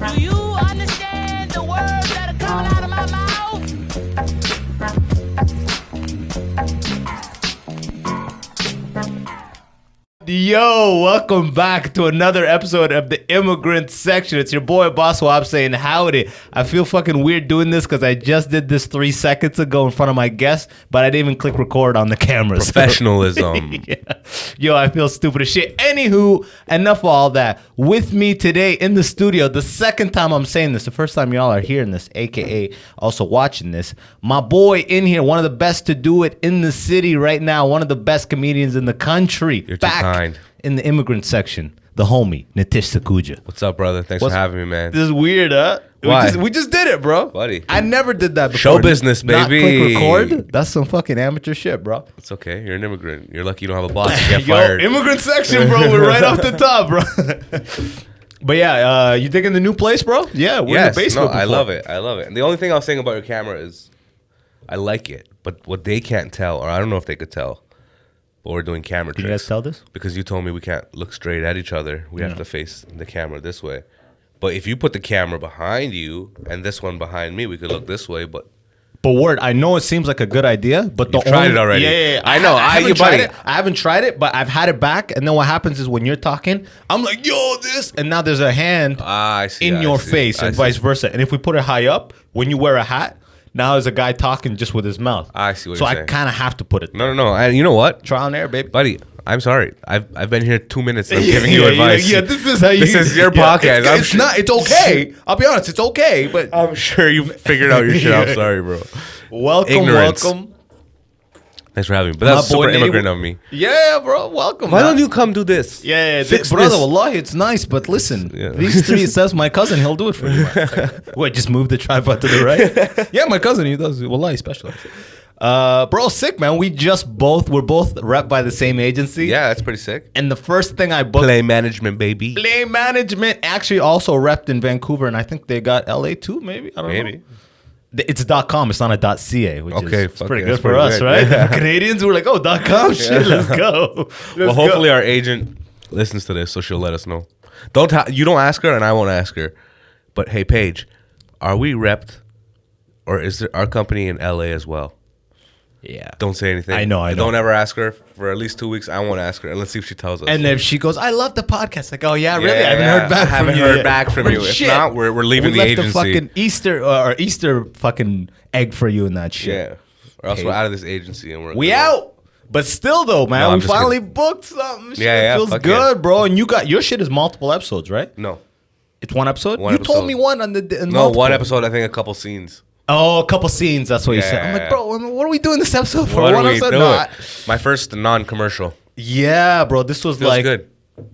Do you understand the words that are coming out of my mouth? Yo, welcome back to another episode of the Immigrant Section. It's your boy Abbas Wahab saying howdy. I feel fucking weird doing this because I just did this 3 seconds ago in front of my guest, but I didn't even click record on the camera. Professionalism. Yeah. Yo, I feel stupid as shit. Anywho, enough of all that. With me today in the studio, the second time I'm saying this, the first time y'all are hearing this, aka also watching this, my boy in here, one of the best to do it in the city right now, one of the best comedians in the country. You're too kind. In the Immigrant Section, the homie, Nitish Sakhuja. What's up, brother? Thanks for having me, man. This is weird, huh? Why? We just did it, bro. Buddy. I never did that before. Show business, Not baby. click record. That's some fucking amateur shit, bro. It's okay. You're an immigrant. You're lucky you don't have a boss. You get Yo, fired. Immigrant Section, bro. We're right off the top, bro. But yeah, you digging the new place, bro? Yeah, we're in the basement. I love it. I love it. And the only thing I was saying about your camera is I like it. But what they can't tell, or I don't know if they could tell, but we're doing camera tricks. Can you guys tell this? Because you told me we can't look straight at each other. We have to face the camera this way. But if you put the camera behind you and this one behind me, we could look this way. But word, I know it seems like a good idea, but You've tried it already. Yeah. I know. I haven't you tried buddy. it. I haven't tried it, but I've had it back. And then what happens is when you're talking, I'm like, yo, this. And now there's a hand I see, in I your see, face I and see. vice versa. And if we put it high up, when you wear a hat, now there's a guy talking just with his mouth. I see what so you're I saying. kind of have to put it there. No. And you know what? Trial and error, baby. Buddy, I'm sorry. I've been here 2 minutes and I'm giving you advice. Yeah, this is how you. This is your podcast. It's not. It's okay. I'll be honest. It's okay. But I'm sure you figured out your shit. I'm sorry, bro. Ignorance. welcome. Thanks for having me. But that's My boy super immigrant Nitty. of me. Yeah, bro. Welcome. Why man. don't you come do this? Yeah, Fix brother, this. wallahi, it's nice, but listen, Yeah. these three, it says my cousin, he'll do it for you. Man. Wait, just move the tripod to the right? Yeah, my cousin, he does. Wallahi, specialized. Bro, sick, man. We're both rep by the same agency. Yeah, that's pretty sick. And the first thing I booked, Play management, baby. Play Management, actually also repped in Vancouver, and I think they got LA too, maybe? I don't know. Maybe. It's .com, it's not a .ca, which Okay, is fuck pretty it, good that's for pretty us, good. right? Yeah. Canadians, we're like, oh, .com, shit, let's go. Well, hopefully our agent listens to this, so she'll let us know. You don't ask her, and I won't ask her. But hey, Paige, are we repped, or is there our company in LA as well? Yeah. Don't say anything. I know. Don't ever ask her for at least 2 weeks. I won't ask her, and let's see if she tells us. And if she goes, I love the podcast. Like, oh yeah, really? Yeah, I haven't heard back I from haven't you. heard yet. back from you. If Shit. not, we're leaving we the left agency. the fucking Easter fucking egg for you and that shit. Yeah. Or else Okay. we're out of this agency and we're We good. out. But still though, man, No, I'm we just finally kidding. booked something. Shit Yeah, feels fuck good, yeah. bro. And you got your shit is multiple episodes, right? No. It's one episode. One you told episode. me one on the No, multiple. one episode, I think a couple scenes. Oh, a couple scenes. That's what you said. I'm like, Yeah. bro, what are we doing this episode for? What One are we episode? doing? No, I- My first non-commercial. Yeah, bro. This was Feels like good.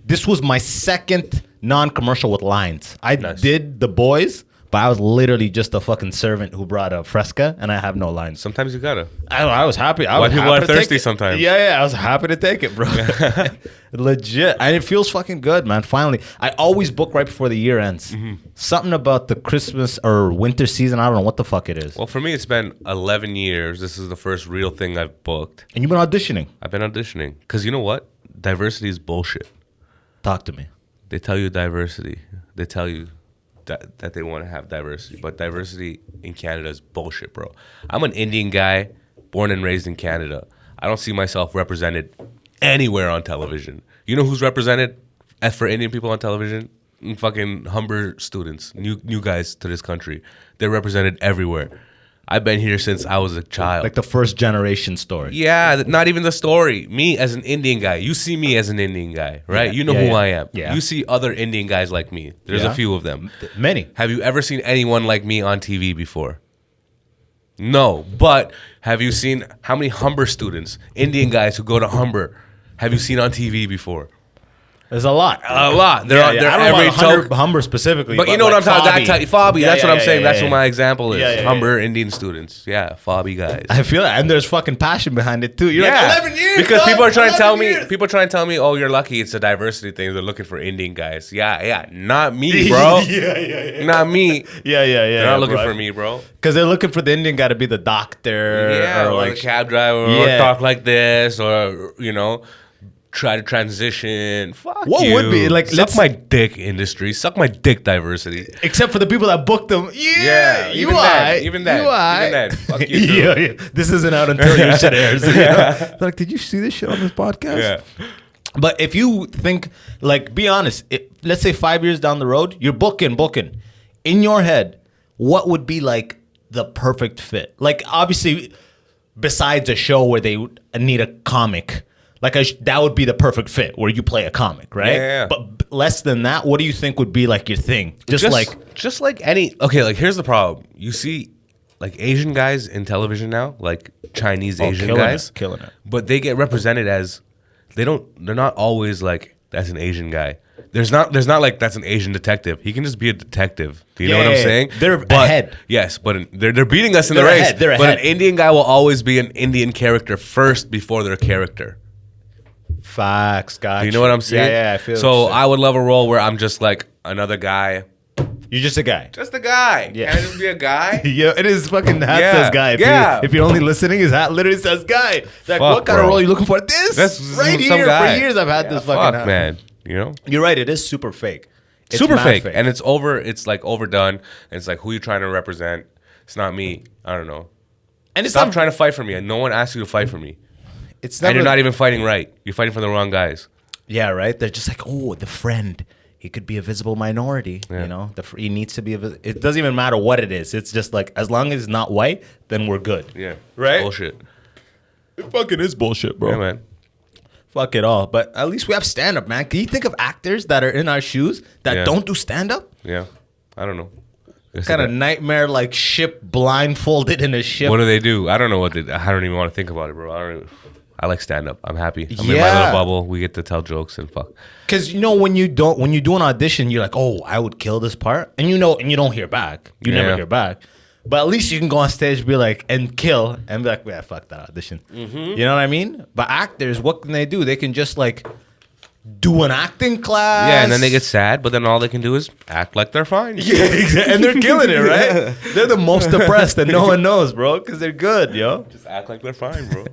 This was my second non-commercial with lines. I Nice. did The Boys, but I was literally just a fucking servant who brought a fresca, and I have no lines. Sometimes you gotta. I was happy. I Why was people happy are to take thirsty it. sometimes. Yeah, I was happy to take it, bro. Legit, and it feels fucking good, man. Finally, I always book right before the year ends. Mm-hmm. Something about the Christmas or winter season. I don't know what the fuck it is. Well, for me, it's been 11 years. This is the first real thing I've booked. And you've been auditioning. I've been auditioning. Because you know what? Diversity is bullshit. Talk to me. They tell you diversity. They tell you that they want to have diversity. But diversity in Canada is bullshit, bro. I'm an Indian guy, born and raised in Canada. I don't see myself represented anywhere on television. You know who's represented for Indian people on television? Fucking Humber students, new guys to this country. They're represented everywhere. I've been here since I was a child. Like the first generation story. Yeah, not even the story. Me as an Indian guy. You see me as an Indian guy, right? Yeah, You know yeah, who yeah. I am. Yeah. You see other Indian guys like me. There's Yeah. a few of them. Many. Have you ever seen anyone like me on TV before? No. But have you seen how many Humber students, Indian guys who go to Humber, have you seen on TV before? There's a lot. A lot. They're I don't know every about Humber specifically. But you know what I'm talking Fabi. about. Fabi, Yeah, that's yeah, what I'm yeah, saying. yeah, That's yeah. what my example is. Yeah, yeah, Humber Indian students. Yeah, Fabi guys. I feel that. And there's fucking passion behind it too. You're Yeah, like 11 years. because dog, people are trying to tell 11 me. years. People are trying to tell me, "Oh, you're lucky. It's a diversity thing. They're looking for Indian guys." Yeah, not me, bro. yeah. Not me. Yeah. They're not looking for me, bro. Because they're looking for the Indian guy to be the doctor. Yeah, or like the cab driver, Yeah. or talk like this, or try to transition. Fuck What you. would be, like, suck let's- my dick industry, suck my dick diversity. Except for the people that booked them. Yeah, you even are. then, even then, You are. even then. Fuck you too. Yeah. This isn't out until your shit airs. You know? Like, did you see this shit on this podcast? Yeah. But if you think, like, be honest, let's say 5 years down the road, you're booking. In your head, what would be like the perfect fit? Like, obviously, besides a show where they need a comic, like that would be the perfect fit where you play a comic, right? Yeah. But less than that, what do you think would be like your thing? Just like any. Okay, like here's the problem. You see, like Asian guys in television now, like Chinese Asian guys, killing it. but they get represented as they're not always like that's an Asian guy. There's not like that's an Asian detective. He can just be a detective. Do you know what I'm saying? They're ahead. Yes, but they're beating us in They're the race. ahead, they're but ahead. an Indian guy will always be an Indian character first before their character. Facts, gotcha. Do you know what I'm saying? Yeah, I feel. So I would love a role where I'm just like another guy. you're just a guy. Just a guy. Yeah. Can I just be a guy? Yeah, it is fucking hat Yeah, says guy. yeah. If you're only listening, his hat literally says guy. It's like, Fuck, what kind of bro. role are you looking for? This That's right some here. guy. For years, I've had this fucking Fuck, hat. man. You know? You're right. It is super fake. It's Super mad fake. And it's over. It's like overdone. And it's like, who you trying to represent? It's not me. I don't know. and it's Stop not trying to fight for me. And no one asked you to fight for me. It's And never. you're not even fighting right. You're fighting for the wrong guys. Yeah, right. They're just like, oh, the friend. He could be a visible minority. Yeah. You know, he needs to be. It doesn't even matter what it is. It's just like as long as it's not white, then we're good. Yeah. Right? Bullshit. It fucking is bullshit, bro. Yeah, man. Fuck it all. But at least we have stand up, man. Can you think of actors that are in our shoes that Yeah. don't do stand up? Yeah. I don't know. Kind of nightmare like ship blindfolded in a ship. What do they do? I don't know what they. I don't even want to think about it, bro. I like stand up. I'm happy. I'm in my Yeah. little bubble. We get to tell jokes and fuck. Because you know when you do an audition, you're like, oh, I would kill this part, and you don't hear back. You never Yeah. hear back. But at least you can go on stage and be like, and kill, and be like, yeah, fuck that audition. Mm-hmm. You know what I mean? But actors, what can they do? They can just like do an acting class. Yeah, and then they get sad, but then all they can do is act like they're fine. Yeah, exactly. And they're killing it, right? They're the most depressed that no one knows, bro, because they're good, yo. Just act like they're fine, bro.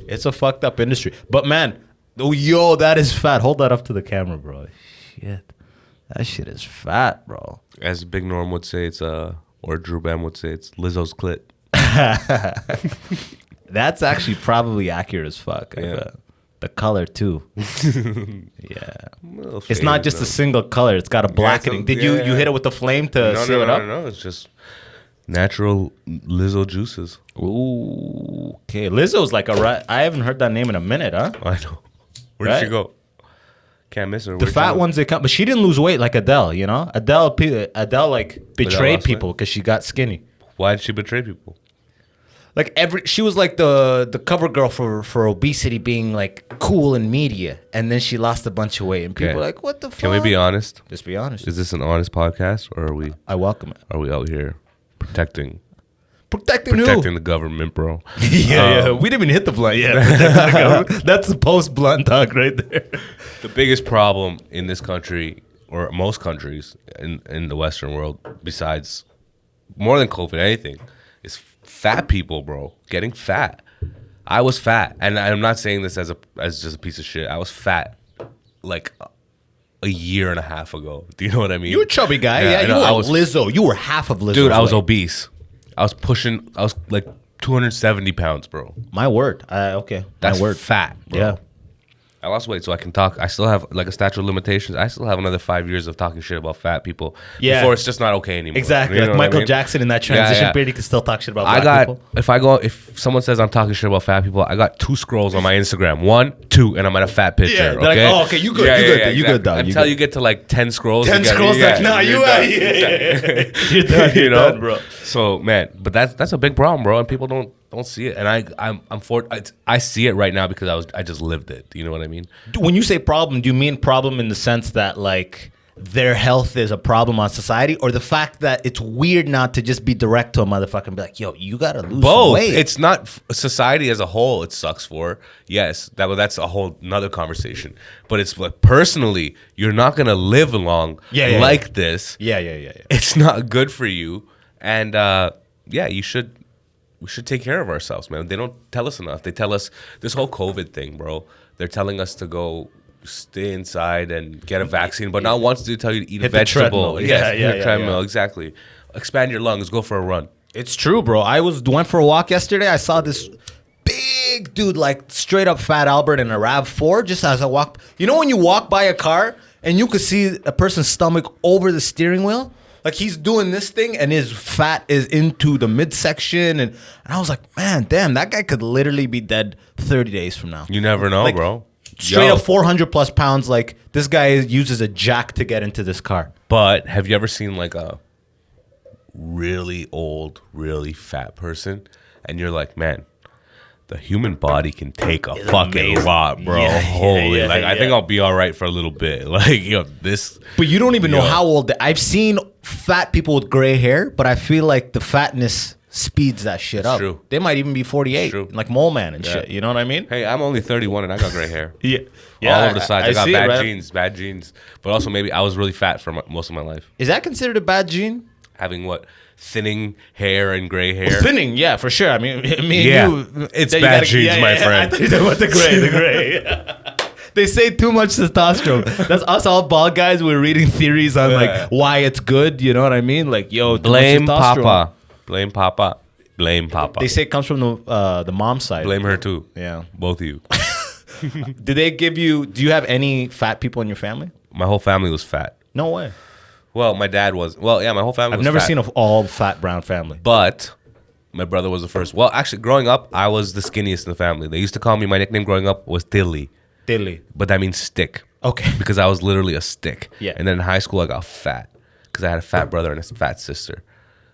It's a fucked up industry. But man, oh, yo, that is fat. Hold that up to the camera, bro. Shit. That shit is fat, bro. As Big Norm would say, it's or Drew Bam would say, it's Lizzo's clit. That's actually probably accurate as fuck. I Yeah. bet. The color too. Yeah. Little It's not faded, just though. a single color. It's got a blackening. Did you yeah. hit it with the flame to seal it up? No. It's just natural Lizzo juices. Ooh. Okay. Lizzo's like a right. I haven't heard that name in a minute, huh? I know. Where did Right? she go? Can't miss her. The Where'd she fat go? ones they come, but she didn't lose weight like Adele. You know, Adele like betrayed lost weight? people because she got skinny. Why did she betray people? Like she was like the cover girl for obesity being like cool in media, and then she lost a bunch of weight, and people Okay. are like, "What the fuck?" Can we be honest? Just be honest. Is this an honest podcast, or I welcome it. are we out here protecting Protecting who? the government, bro? Yeah. We didn't even hit the blunt yet. That's the post blunt talk right there. The biggest problem in this country, or most countries in the Western world, besides more than COVID, anything, is fat people, bro. Getting fat. I was fat, and I'm not saying this as just a piece of shit. I was fat like a year and a half ago. Do you know what I mean? You were a chubby guy. Yeah, I you know. were I was Lizzo. You were half of Lizzo. dude. I was obese. I was like 270 pounds, bro. My word. Okay. That's My word. fat, bro. Yeah. I lost weight so I can talk. I still have like a statute of limitations. I still have another 5 years of talking shit about fat people. Yeah. Before it's just not okay anymore. Exactly. You know Like what I Michael mean? Jackson in that transition Yeah. period, he could still talk shit about I black got people. if someone says I'm talking shit about fat people, I got 2 scrolls on my Instagram. 1, 2, and I'm at a fat picture. Yeah, they're like, okay. oh, okay, you good, you good, you good, dog, you Until good. you get to like 10 scrolls. 10 you get- scrolls, yeah, like, nah, you're you done. out. Yeah. You're done, You you're know, done, bro. So man, but that's a big problem, bro, and people don't see it. And I see it right now because I just lived it. You know what I mean? When you say problem, do you mean problem in the sense that like their health is a problem on society, or the fact that it's weird not to just be direct to a motherfucker and be like, yo, you gotta lose some Both. weight? It's not society as a whole. It sucks for. Yes, that's a whole another conversation. But it's like personally, you're not gonna live long like this. Yeah. It's not good for you. And we should take care of ourselves, man. They don't tell us enough. They tell us this whole COVID thing, bro. they're telling us to go stay inside and get a vaccine, but not once do they tell you to eat a Hit the vegetable. treadmill. Yes, Yeah, hit a treadmill, yeah. exactly. Expand your lungs, go for a run. It's true, bro. I went for a walk yesterday. I saw this big dude, like straight up Fat Albert in a RAV4. Just as I walk, you know when you walk by a car and you could see a person's stomach over the steering wheel, like he's doing this thing and his fat is into the midsection, and I was like, man, damn, that guy could literally be dead 30 days from now. You never know, Like, bro. Straight Yo. up 400 plus pounds. Like this guy uses a jack to get into this car. But have you ever seen like a really old, really fat person, and you're like, man, the human body can take a fucking amazing. lot, bro. Yeah, Holy, yeah, like I think yeah. I'll be all right for a little bit. Like, yo, this. But you don't even know Yo. how old. I've seen fat people with gray hair, but I feel like the fatness speeds that shit up. true. They might even be 48, True. like Mole Man and Yeah. shit. You know what I mean? Hey, I'm only 31 and I got gray hair. Yeah, All over the sides. I got see it, bad right? genes, bad genes. But also maybe I was really fat for most of my life. Is that considered a bad gene? Having what? Thinning hair and gray hair. Thinning, yeah, for sure. I mean, Yeah, you, it's that you bad genes, my friend. I thought you were talking about the gray, the gray. They say too much testosterone. That's us all bald guys. We're reading theories on Yeah. like why it's good. You know what I mean? Like, yo, too Blame much testosterone. Papa. Blame Papa. Blame Papa. They say it comes from the mom side. Blame her too. Yeah. Both of you. Do they give you? Do you have any fat people in your family? My whole family was fat. No way. Well, my dad was. Well, yeah, my whole family I've was never fat. seen an all fat brown family. But my brother was the first. Well, actually, growing up, I was the skinniest in the family. They used to call me, my nickname growing up was Dilly. Dilly. But that means stick. Okay. Because I was literally a stick. Yeah. And then in high school, I got fat. Because I had a fat brother and a fat sister.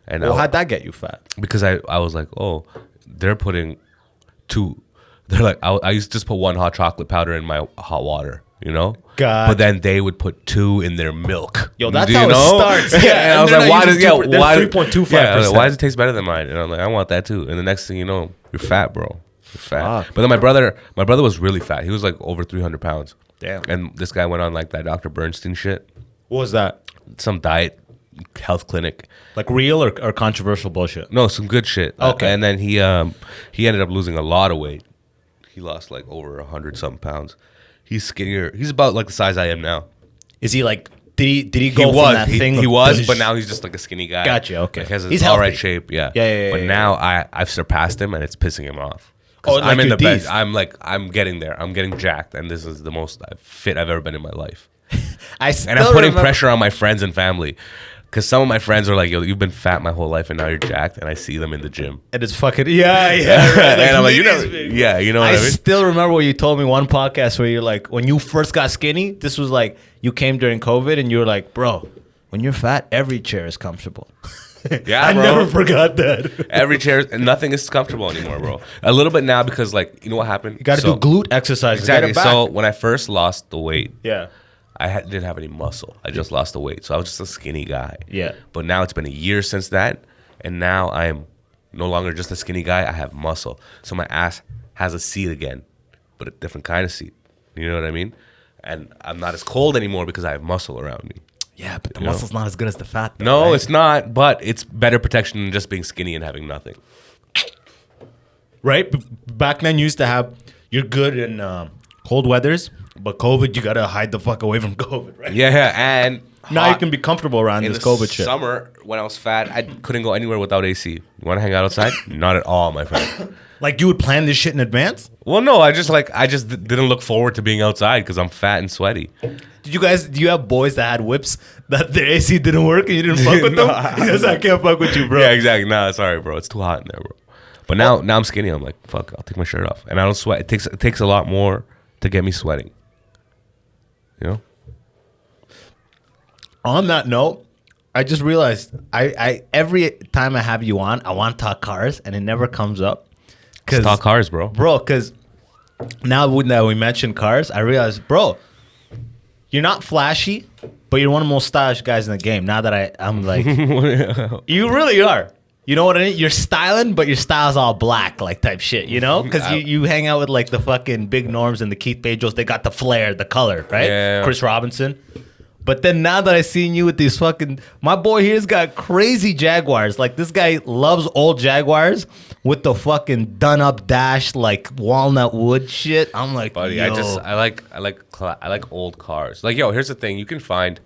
And Well, I, how'd that get you fat? because I was like, oh, they're putting two. They're like, I used to just put one hot chocolate powder in my hot water, you know? Gotcha. But then they would put two in their milk. Yo, that's Do you how it know? starts. Yeah, Yeah, and I and was they're like, not why does using 2%, they're why 3.25%. yeah, I was like, why does it taste better than mine? And I'm like, I want that too. And the next thing you know, you're fat, bro. You're fat. Fuck. But then my brother was really fat. He was like over 300 pounds. Damn. And this guy went on like that Dr. Bernstein shit, What was that? some diet health clinic. Like real or controversial bullshit? No, some good shit. Okay. And then he ended up losing a lot of weight. He lost like over 100 something pounds. He's skinnier. He's about like the size I am now. Is he like? Did he go from that thing? He of was, the but now he's just like a skinny guy. Gotcha, okay. Like, he has He's his all right healthy. shape. Yeah. Yeah, But yeah, now I've surpassed him, and it's pissing him off. 'Cause Oh, like I'm in your the best. D's. I'm getting there. I'm getting jacked, and this is the most fit I've ever been in my life. I still And I'm putting remember- pressure on my friends and family. Because some of my friends are like, yo, you've been fat my whole life and now you're jacked. And I see them in the gym. And it's fucking yeah. Right. And I'm like, you know, Nitty's big. yeah, you know what I mean? still remember what you told me one podcast where you're like, when you first got skinny, this was like you came during COVID and you were like, bro, when you're fat, every chair is comfortable. Yeah, I bro. never forgot that. Every chair, nothing is comfortable anymore, bro. A little bit now because, like, you know what happened? You got to do glute exercises. Exactly. Get it back. So when I first lost the weight, yeah. didn't have any muscle. I just lost the weight. So I was just a skinny guy. Yeah. But now it's been a year since that. And now I am no longer just a skinny guy. I have muscle. So my ass has a seat again, but a different kind of seat. You know what I mean? And I'm not as cold anymore because I have muscle around me. Yeah, but the You know? muscle's not as good as the fat. Though, No, right? it's not. But it's better protection than just being skinny and having nothing. right. Back then, you used to have you're good in cold weathers, but COVID, you gotta hide the fuck away from COVID, right? Yeah. And Now you hot- can be comfortable around in this the COVID shit. summer, when I was fat, I couldn't go anywhere without AC. You want to hang out outside? Not at all, my friend. Like you would plan this shit in advance. Well, no, I just didn't look forward to being outside because I'm fat and sweaty. Do you have boys that had whips that their AC didn't work and you didn't fuck with them? Because I can't fuck with you, bro. Yeah, exactly. Nah, sorry, bro. It's too hot in there, bro. But now I'm skinny. I'm like, fuck, I'll take my shirt off. And I don't sweat. It takes a lot more to get me sweating. You know? On that note, I just realized I every time I have you on, I want to talk cars and it never comes up. Let's talk cars, bro. Bro, because now that we mentioned cars, I realized, bro, you're not flashy, but you're one of the most stylish guys in the game. Now that I'm like, you really are. You know what I mean? You're styling, but your style's all black, like type shit, you know? Because you hang out with like the fucking big norms and the Keith Pedros. They got the flair, the color, right? Yeah. Chris Robinson. But then now that I seen you with these fucking, my boy here's got crazy Jaguars. Like this guy loves old Jaguars with the fucking done up dash, like walnut wood shit. I'm like, buddy, yo. I like old cars. Like, yo, here's the thing: you can find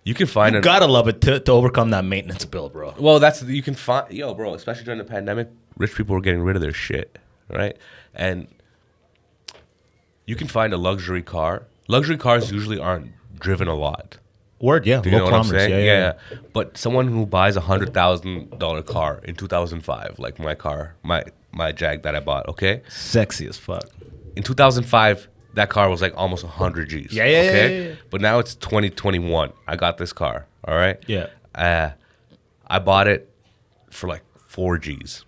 You gotta love it to overcome that maintenance bill, bro. Well, you can find, yo, bro, especially during the pandemic, rich people were getting rid of their shit, right? And you can find a luxury car. Luxury cars usually aren't driven a lot. Word, yeah. Do you know Low what I'm kilometers. saying? Yeah. But someone who buys $100,000 car in 2005, like my car, my Jag that I bought, okay? Sexy as fuck. In 2005, that car was like almost 100 G's. Yeah. But now it's 2021. I got this car, all right? Yeah. I bought it for like 4 G's.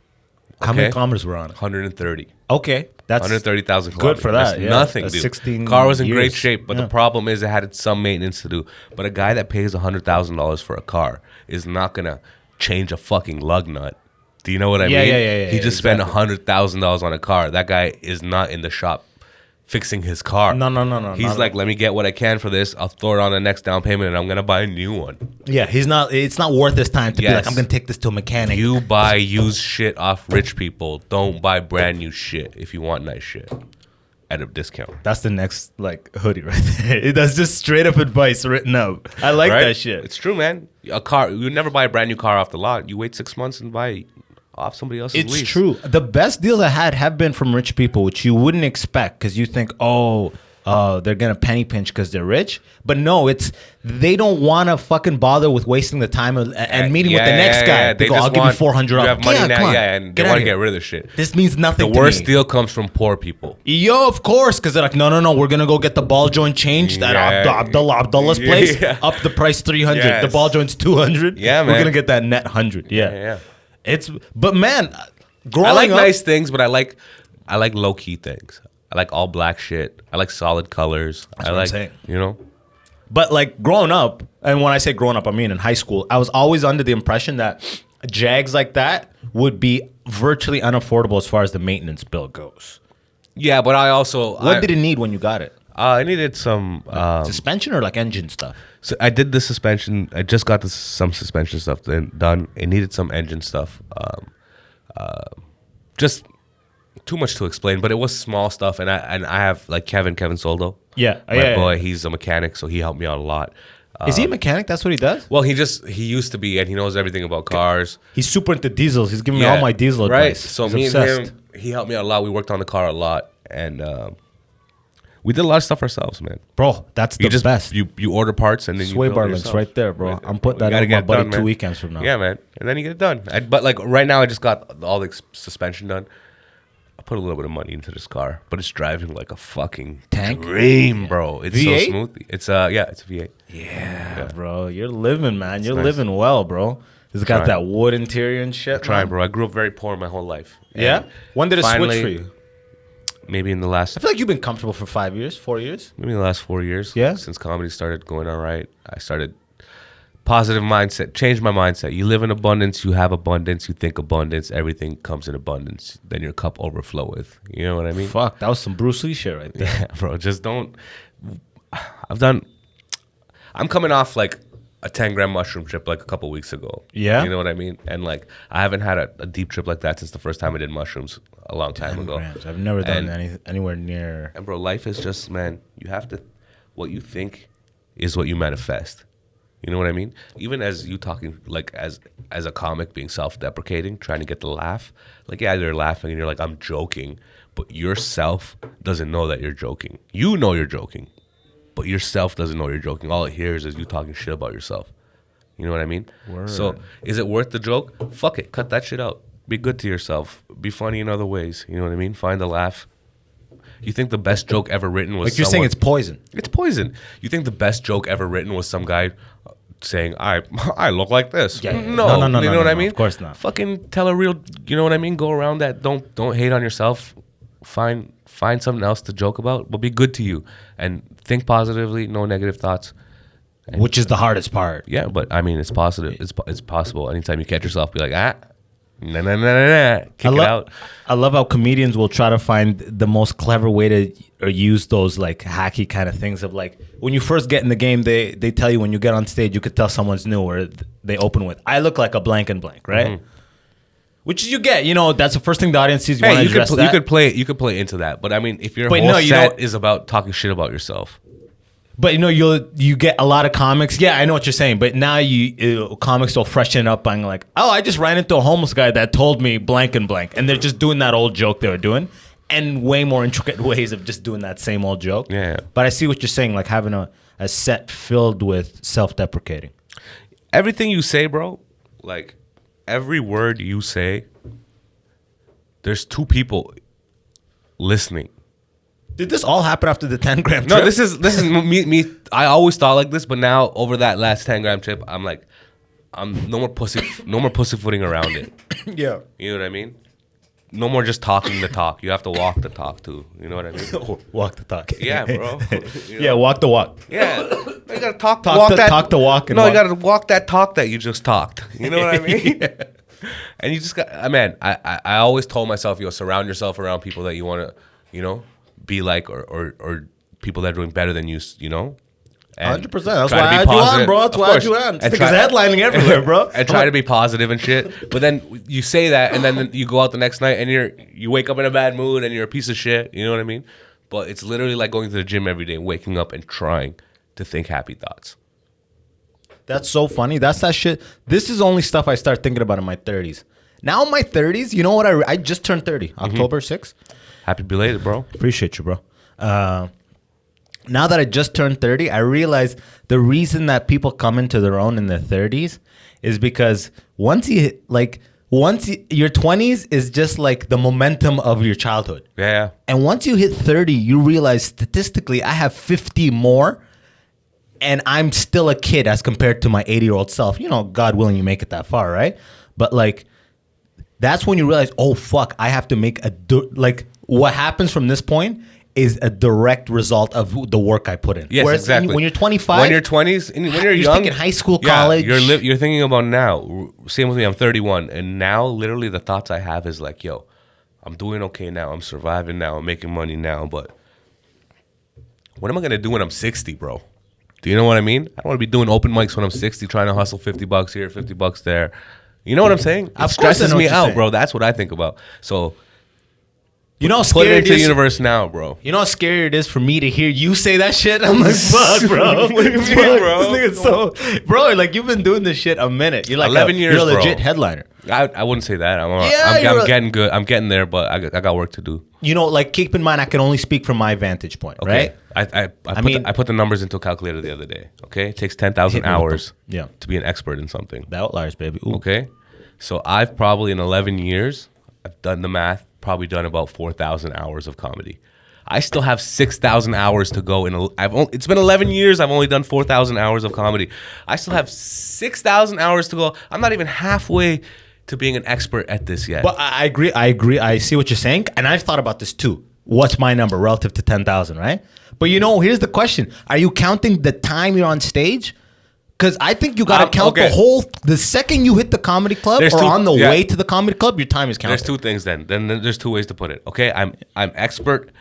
How many kilometers were on it? 130. Okay. That's 130,000 good kilometers. for that. That's yeah. nothing, That's dude. 16 Car was in years. great shape, but Yeah. the problem is it had some maintenance to do. But a guy that pays $100,000 for a car is not going to change a fucking lug nut. Do you know what I Yeah, mean? yeah, He just exactly. spent $100,000 on a car. That guy is not in the shop fixing his car. No. He's not like, at all. let me get what I can for this. I'll throw it on the next down payment, and I'm going to buy a new one. Yeah, he's not. It's not worth his time to be Yes. like, I'm gonna take this to a mechanic. You buy used shit off rich people. Don't buy brand new shit if you want nice shit at a discount. That's the next like hoodie right there. That's just straight up advice written out. I like Right? that shit. It's true, man. A car, you never buy a brand new car off the lot. You wait 6 months and buy it off somebody else's It's lease. true. The best deals I had have been from rich people, which you wouldn't expect because you think, they're gonna penny pinch because they're rich. But no, they don't want to fucking bother with wasting the time and meeting with the next guy. They go, I'll give you 400. You have money yeah, now, come on. and they Get want out to get here. rid of this shit. This means nothing. The to worst me. deal comes from poor people. Yo, of course, because they're like, no, we're gonna go get the ball joint changed at Yeah. Abdullah's place. Yeah. Up the price 300. Yes. The ball joint's 200. Yeah, We're man. gonna get that net 100. Yeah. Yeah. But man, growing I like up, nice things, but I like low key things. I like all black shit. I like solid colors. That's I what I'm like, saying. you know. But like growing up, and when I say growing up, I mean in high school, I was always under the impression that Jags like that would be virtually unaffordable as far as the maintenance bill goes. Yeah, but I also What did it need when you got it? I needed some. Suspension or like engine stuff? So I did the suspension. I just got some suspension stuff done. It needed some engine stuff. Just too much to explain, but it was small stuff. And I have like Kevin Soldo. Yeah. My boy, he's a mechanic, so he helped me out a lot. Is he a mechanic? That's what he does? Well, he used to be, and he knows everything about cars. He's super into diesels. He's giving me all my diesel right. advice. So He's me obsessed. and him, he helped me out a lot. We worked on the car a lot, and we did a lot of stuff ourselves, man. Bro, that's the best. You order parts and then Sway you build bar it links yourself. right there, bro. Right there, I'm putting bro. that You on gotta my get it buddy done, 2 man. weekends from now. Yeah, man. And then you get it done. But like right now, I just got all the suspension done. I put a little bit of money into this car, but it's driving like a fucking Tank? dream, bro. It's V8? so smooth. It's it's a V8. Yeah, bro. You're living, man. You're nice. living well, bro. It's got Trying. that wood interior and shit. Trying, man. bro. I grew up very poor my whole life. Yeah? And When did it switch finally, for you? Maybe in the last I feel like you've been comfortable for 5 years, 4 years. maybe in the last 4 years. Yeah? Since comedy started going all right, I started positive mindset, changed my mindset. You live in abundance, you have abundance, you think abundance, everything comes in abundance. Then your cup overfloweth. You know what I mean? Fuck, that was some Bruce Lee shit right there. Yeah, bro. Just don't. I'm coming off like a 10-gram mushroom trip like a couple weeks ago. Yeah? You know what I mean? And like I haven't had a deep trip like that since the first time I did mushrooms a long time 10 ago. grams. I've never done anywhere near. And bro, life is just, man, you have to, what you think is what you manifest. You know what I mean? Even as you talking, like as a comic being self-deprecating, trying to get the laugh, like yeah, you're laughing and you're like, I'm joking, but yourself doesn't know that you're joking. You know you're joking, but yourself doesn't know you're joking. All it hears is you talking shit about yourself. You know what I mean? Word. So is it worth the joke? Fuck it, cut that shit out. Be good to yourself. Be funny in other ways. You know what I mean? Find a laugh. You think the best joke ever written was Like you're saying it's poison. It's poison. You think the best joke ever written was some guy saying, I look like this. Yeah, yeah. No, No, you know what I no, mean? of course not. Fucking tell a real, you know what I mean? Go around that. Don't hate on yourself. Find something else to joke about, but be good to you. And think positively, no negative thoughts. Which is the hardest part. Yeah, but I mean, it's positive. It's possible. Anytime you catch yourself, be like, Kick it out. I love how comedians will try to find the most clever way to or use those like hacky kind of things of like when you first get in the game, they tell you when you get on stage, you could tell someone's new or they open with, I look like a blank and blank, right? Mm-hmm. Which you get, that's the first thing the audience sees. You Hey, want to address that. you could play into that. But I mean, if your But whole no, you set don't- is about talking shit about yourself. But you get a lot of comics. Yeah, I know what you're saying. But now comics will freshen it up by like, oh, I just ran into a homeless guy that told me blank and blank, and they're just doing that old joke they were doing, and way more intricate ways of just doing that same old joke. Yeah. But I see what you're saying, like having a set filled with self-deprecating. Everything you say, bro, like every word you say, there's two people listening. Did this all happen after the 10-gram trip? No, this is me. I always thought like this, but now over that last 10-gram trip, I'm like, I'm no more pussyfooting around it. Yeah. You know what I mean? No more just talking the talk. You have to walk the talk too. You know what I mean? Walk the talk. Yeah, bro. You know? Yeah, walk the walk. Yeah, you gotta talk Talk walk the- that, talk the walk and no, walk. you gotta walk that talk that you just talked. You know what I mean? And you just got, man. I always told myself, surround yourself around people that you want to, be like, or people that are doing better than you. 100%. That's try why to be I had you on, positive. bro. That's Of why I had course. you on. And Because try- headlining everywhere, bro. And try to be positive and shit. But then you say that, and then you go out the next night, and you wake up in a bad mood, and you're a piece of shit. You know what I mean? But it's literally like going to the gym every day, waking up and trying to think happy thoughts. That's so funny. That's that shit. This is only stuff I start thinking about in my 30s. Now in my 30s, you know what? I just turned 30, October 6th. Happy belated, bro. Appreciate you, bro. Now that I just turned 30, I realize the reason that people come into their own in their 30s is because your 20s is just like the momentum of your childhood. Yeah. And once you hit 30, you realize statistically I have 50 more and I'm still a kid as compared to my 80-year-old self. God willing, you make it that far, right? But like, that's when you realize, oh, fuck, I have to make what happens from this point is a direct result of the work I put in. Yes, Whereas exactly. When you're 25, when you're 20s, and when you're you're young, thinking high school, yeah, college. you're thinking about now. Same with me. I'm 31, and now literally the thoughts I have is like, yo, I'm doing okay now. I'm surviving now. I'm making money now. But what am I gonna do when I'm 60, bro? Do you know what I mean? I don't want to be doing open mics when I'm 60, trying to hustle $50 here, $50 there. You know what I'm saying? It Of course I stresses know what me you're out, saying. bro. That's what I think about. So You know how put it scary into it the is. universe now, bro. You know how scary it is for me to hear you say that shit? I'm like, fuck, bro. What the fuck, bro? This nigga's so, bro, like you've been doing this shit a minute. You're like 11 years, you're a bro. legit headliner. I wouldn't say that. Yeah, I'm getting good. I'm getting there, but I got work to do. Like keep in mind, I can only speak from my vantage point, right? I put the numbers into a calculator the other day. Okay, it takes 10,000 Hit me with hours. them. Yeah. To be an expert in something. The Outliers, baby. Ooh. Okay, so I've probably in 11 years, I've done the math. Probably done about 4,000 hours of comedy. I still have 6,000 hours to go. It's been 11 years. I've only done 4,000 hours of comedy. I still have 6,000 hours to go. I'm not even halfway to being an expert at this yet. But I agree. I see what you're saying. And I've thought about this too. What's my number relative to 10,000, right? But here's the question. Are you counting the time you're on stage? Because I think you got to count the second you hit the comedy club on the way to the comedy club, your time is counted. There's two things then. Then there's two ways to put it. Okay, I'm expert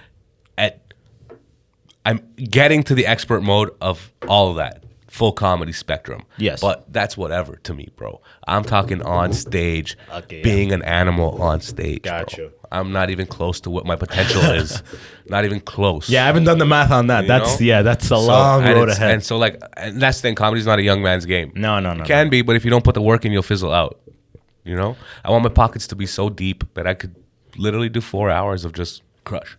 I'm getting to the expert mode of all of that. Full comedy spectrum. Yes. But that's whatever to me, bro. I'm talking on stage, Okay, being an animal on stage. Gotcha. Bro. I'm not even close to what my potential is. Not even close. Yeah, I haven't done the math on that. You That's know? that's a long road ahead. And so and that's the thing, comedy's not a young man's game. No. It can be, but if you don't put the work in, you'll fizzle out. I want my pockets to be so deep that I could literally do 4 hours of just crush.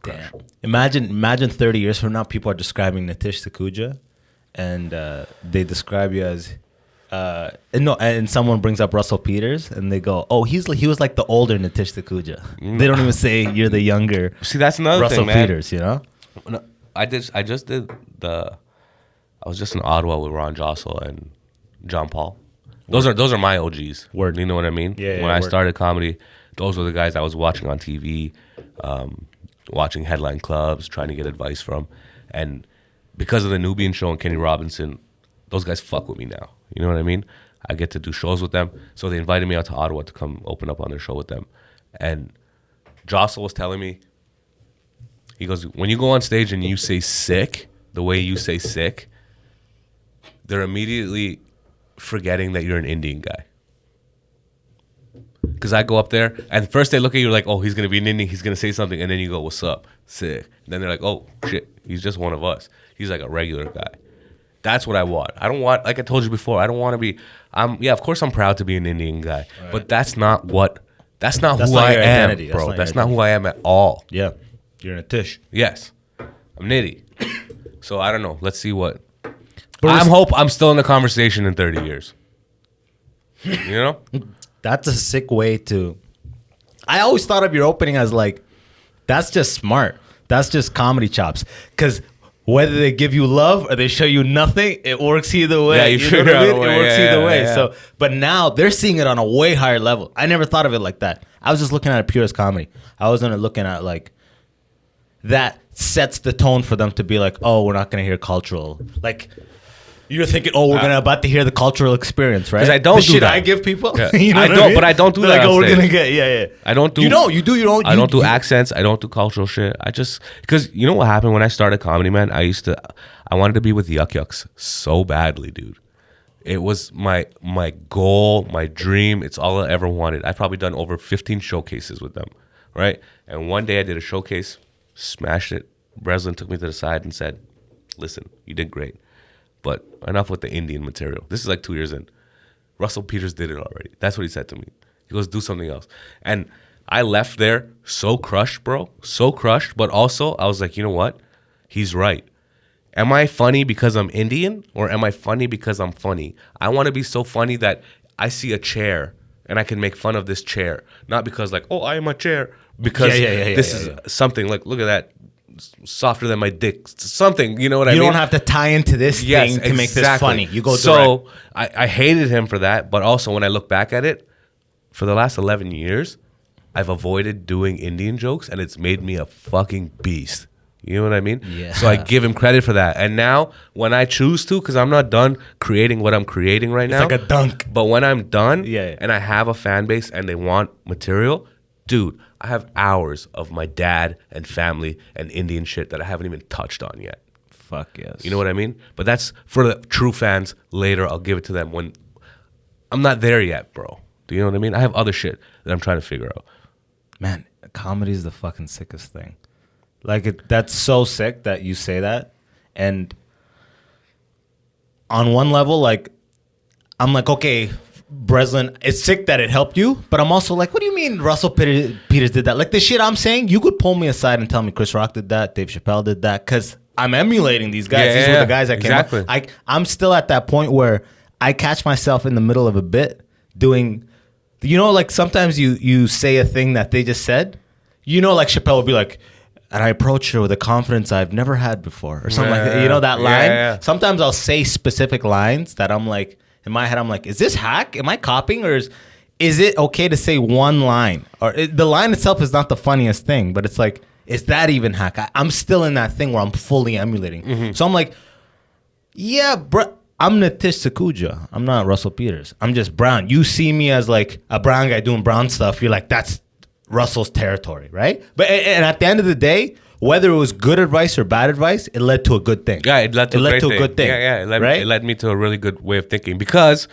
Damn. Imagine 30 years from now, people are describing Nitish Sakhuja, and they describe you as, and someone brings up Russell Peters, and they go, "Oh, he was like the older Nitish Sakhuja." They don't even say you're the younger. See, that's another Russell thing, man. Peters. No, I just did I was just in Ottawa with Ron Jossel and John Paul. Those are my OGs. Word. You know what I mean? Yeah, when I word. started comedy, those were the guys I was watching on TV, watching headline clubs, trying to get advice from. And because of the Nubian show and Kenny Robinson, those guys fuck with me now. You know what I mean? I get to do shows with them. So they invited me out to Ottawa to come open up on their show with them. And Jocelyn was telling me, he goes, when you go on stage and you say sick, the way you say sick, they're immediately forgetting that you're an Indian guy. Because I go up there, and first they look at you like, oh, he's going to be an Indian, he's going to say something, and then you go, what's up? Sick. And then they're like, oh, shit, he's just one of us. He's like a regular guy. That's what I want. I don't want, like I told you before, I don't want to be, yeah, of course I'm proud to be an Indian guy, right. But that's not who I am, identity. Bro. That's not who I am at all. Yeah. You're Nitish. Yes. I'm Nitty. So I don't know. Let's see what. I'm still in the conversation in 30 years. You know? That's a sick way to. I always thought of your opening as like, that's just smart. That's just comedy chops. Because whether they give you love or they show you nothing, it works either way. Yeah, you figure out a way. It works either way. Yeah. So, but now they're seeing it on a way higher level. I never thought of it like that. I was just looking at it pure as comedy. I wasn't looking at like that sets the tone for them to be like, oh, we're not going to hear cultural. Like, you're thinking, oh, we're about to hear the cultural experience, right? Because I don't the do shit that. I give people. Yeah. You know I what don't, mean? but I don't do They're that. like, oh, on we're stage. gonna get, yeah. I don't do. You don't. You do your own. I don't do accents. I don't do cultural shit. I just because you know what happened when I started comedy, man. I wanted to be with Yuck Yucks so badly, dude. It was my goal, my dream. It's all I ever wanted. I've probably done over 15 showcases with them, right? And one day I did a showcase, smashed it. Breslin took me to the side and said, listen, you did great, but enough with the Indian material. This is like 2 years in. Russell Peters did it already. That's what he said to me. He goes, do something else. And I left there so crushed, bro. So crushed. But also, I was like, you know what? He's right. Am I funny because I'm Indian or am I funny because I'm funny? I want to be so funny that I see a chair and I can make fun of this chair. Not because like, oh, I am a chair. Because this is something like, look at that. Softer than my dick. Something, you know what I mean? You don't have to tie into this thing to make this funny. You go direct. So I hated him for that, but also when I look back at it, for the last 11 years, I've avoided doing Indian jokes and it's made me a fucking beast. You know what I mean? Yeah. So I give him credit for that. And now when I choose to, because I'm not done creating what I'm creating right now. It's like a dunk. But when I'm done Yeah. and I have a fan base and they want material, dude, I have hours of my dad and family and Indian shit that I haven't even touched on yet. Fuck yes. You know what I mean? But that's for the true fans. Later, I'll give it to them when I'm not there yet, bro. Do you know what I mean? I have other shit that I'm trying to figure out. Man, comedy is the fucking sickest thing. Like, that's so sick that you say that. And on one level, like, I'm like, okay, Breslin, it's sick that it helped you, but I'm also like, what do you mean Russell Peters did that? Like, the shit I'm saying, you could pull me aside and tell me Chris Rock did that, Dave Chappelle did that, because I'm emulating these guys. These were the guys that came up. I'm still at that point where I catch myself in the middle of a bit doing, you know, like sometimes you say a thing that they just said. You know, like Chappelle would be like, and I approached her with a confidence I've never had before, or something like that. You know that line? Yeah. Sometimes I'll say specific lines that I'm like, in my head, I'm like, is this hack? Am I copying? Or is it okay to say one line? Or the line itself is not the funniest thing, but it's like, is that even hack? I'm still in that thing where I'm fully emulating. Mm-hmm. So I'm like, yeah, bro, I'm Nitish Sakhuja. I'm not Russell Peters. I'm just brown. You see me as like a brown guy doing brown stuff. You're like, that's Russell's territory, right? But and at the end of the day, whether it was good advice or bad advice, it led to a good thing. Yeah, it led to a good thing. Yeah, it led me to a really good way of thinking. Because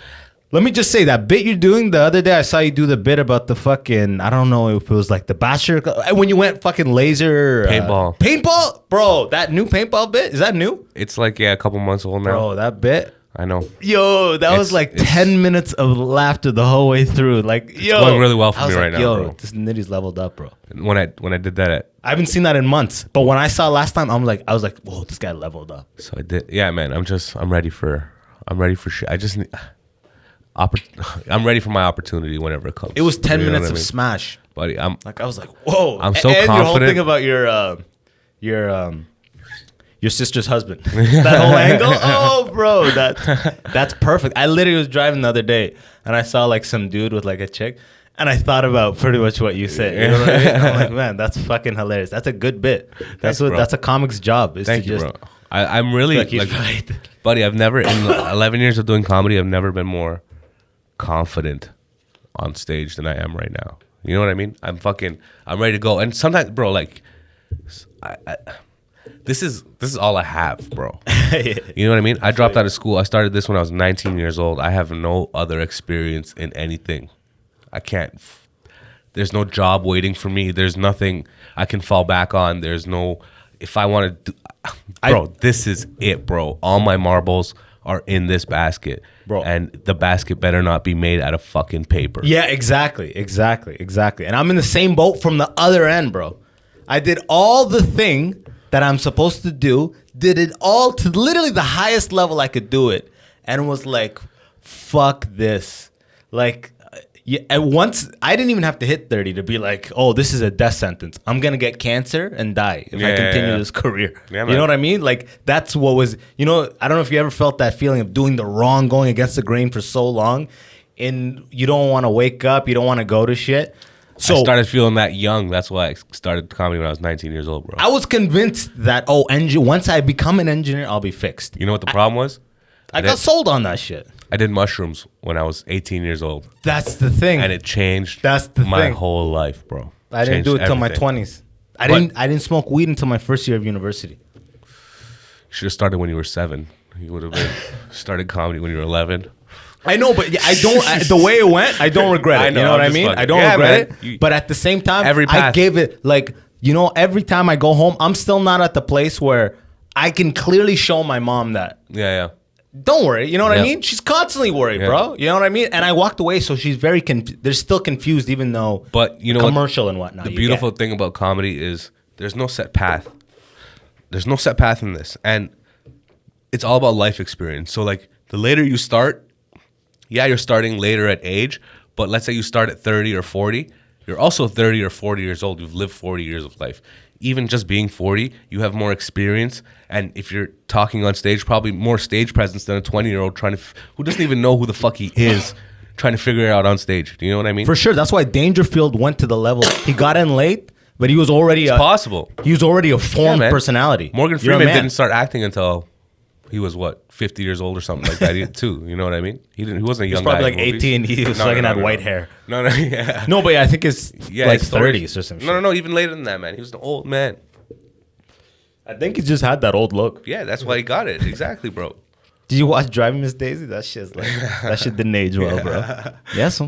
let me just say that bit you're doing the other day, I saw you do the bit about the fucking, I don't know if it was like the Bachelor, when you went fucking laser. Paintball. Paintball? Bro, that new paintball bit, is that new? It's like, a couple months old now. Bro, that bit. I know. Yo, that was like 10 minutes of laughter the whole way through. Like, it's going really well for me right now, bro. This Nitty's leveled up, bro. When I did that, I haven't seen that in months. But when I saw last time, I was like, whoa, this guy leveled up. So I did. Yeah, man. I'm ready for shit. I just need. I'm ready for my opportunity whenever it comes. It was 10 minutes of smash, buddy. I was like, whoa. I'm so confident. confident. Your whole thing about your sister's husband, that whole angle. Oh, bro, that's perfect. I literally was driving the other day and I saw like some dude with like a chick, and I thought about pretty much what you said. You know what I mean? I'm like, man, that's fucking hilarious. That's a good bit. That's a comic's job. Is Thank to you, just bro. I'm really Like, he's right. buddy. I've never in 11 years of doing comedy, I've never been more confident on stage than I am right now. You know what I mean? I'm ready to go. And sometimes, bro, like, this is all I have, bro. You know what I mean? I dropped out of school. I started this when I was 19 years old. I have no other experience in anything. I can't. There's no job waiting for me. There's nothing I can fall back on. There's no. If I want to, bro, this is it, bro. All my marbles are in this basket, bro, and the basket better not be made out of fucking paper. Yeah, exactly. And I'm in the same boat from the other end, bro. I did all the thing that I'm supposed to do, did it all to literally the highest level I could do it, and was like, fuck this. Like, yeah, at once, I didn't even have to hit 30 to be like, oh, this is a death sentence. I'm going to get cancer and die if I continue this career. Yeah, you know what I mean? Like, that's what was, I don't know if you ever felt that feeling of doing the wrong, going against the grain for so long, and you don't want to wake up, you don't want to go to shit. So I started feeling that young. That's why I started comedy when I was 19 years old, bro. I was convinced that, once I become an engineer, I'll be fixed. You know what the problem was? I got sold on that shit. I did mushrooms when I was 18 years old. That's the thing. And it changed my whole life, bro. I didn't do it till my 20s. I didn't smoke weed until my first year of university. You should have started when you were 7. You would have started comedy when you were 11. I know, but I don't. The way it went, I don't regret it. You know what I mean? I don't regret it. But at the same time, I gave it every time I go home, I'm still not at the place where I can clearly show my mom that. Yeah. Don't worry. You know what I mean? She's constantly worried, bro. You know what I mean? And I walked away, so she's very they're still confused, even though commercial and whatnot. The beautiful thing about comedy is there's no set path. There's no set path in this, and it's all about life experience. So like the later you start, you're starting later at age, but let's say you start at 30 or 40, you're also 30 or 40 years old. You've lived 40 years of life. Even just being 40, you have more experience. And if you're talking on stage, probably more stage presence than a 20-year-old who doesn't even know who the fuck he is, trying to figure it out on stage. Do you know what I mean? For sure. That's why Dangerfield went to the level. He got in late, but he was already possible. He was already a formed personality. Morgan Freeman didn't start acting until he was 50 years old or something like that too. You know what I mean? He wasn't a young guy. He was probably like 18. He was had white hair. No, yeah. No, but I think it's like 30s or something. No, even later than that, man. He was an old man. I think he just had that old look. Yeah, that's why he got it. Exactly, bro. Did you watch Driving Miss Daisy? That shit didn't age well, bro. Yes,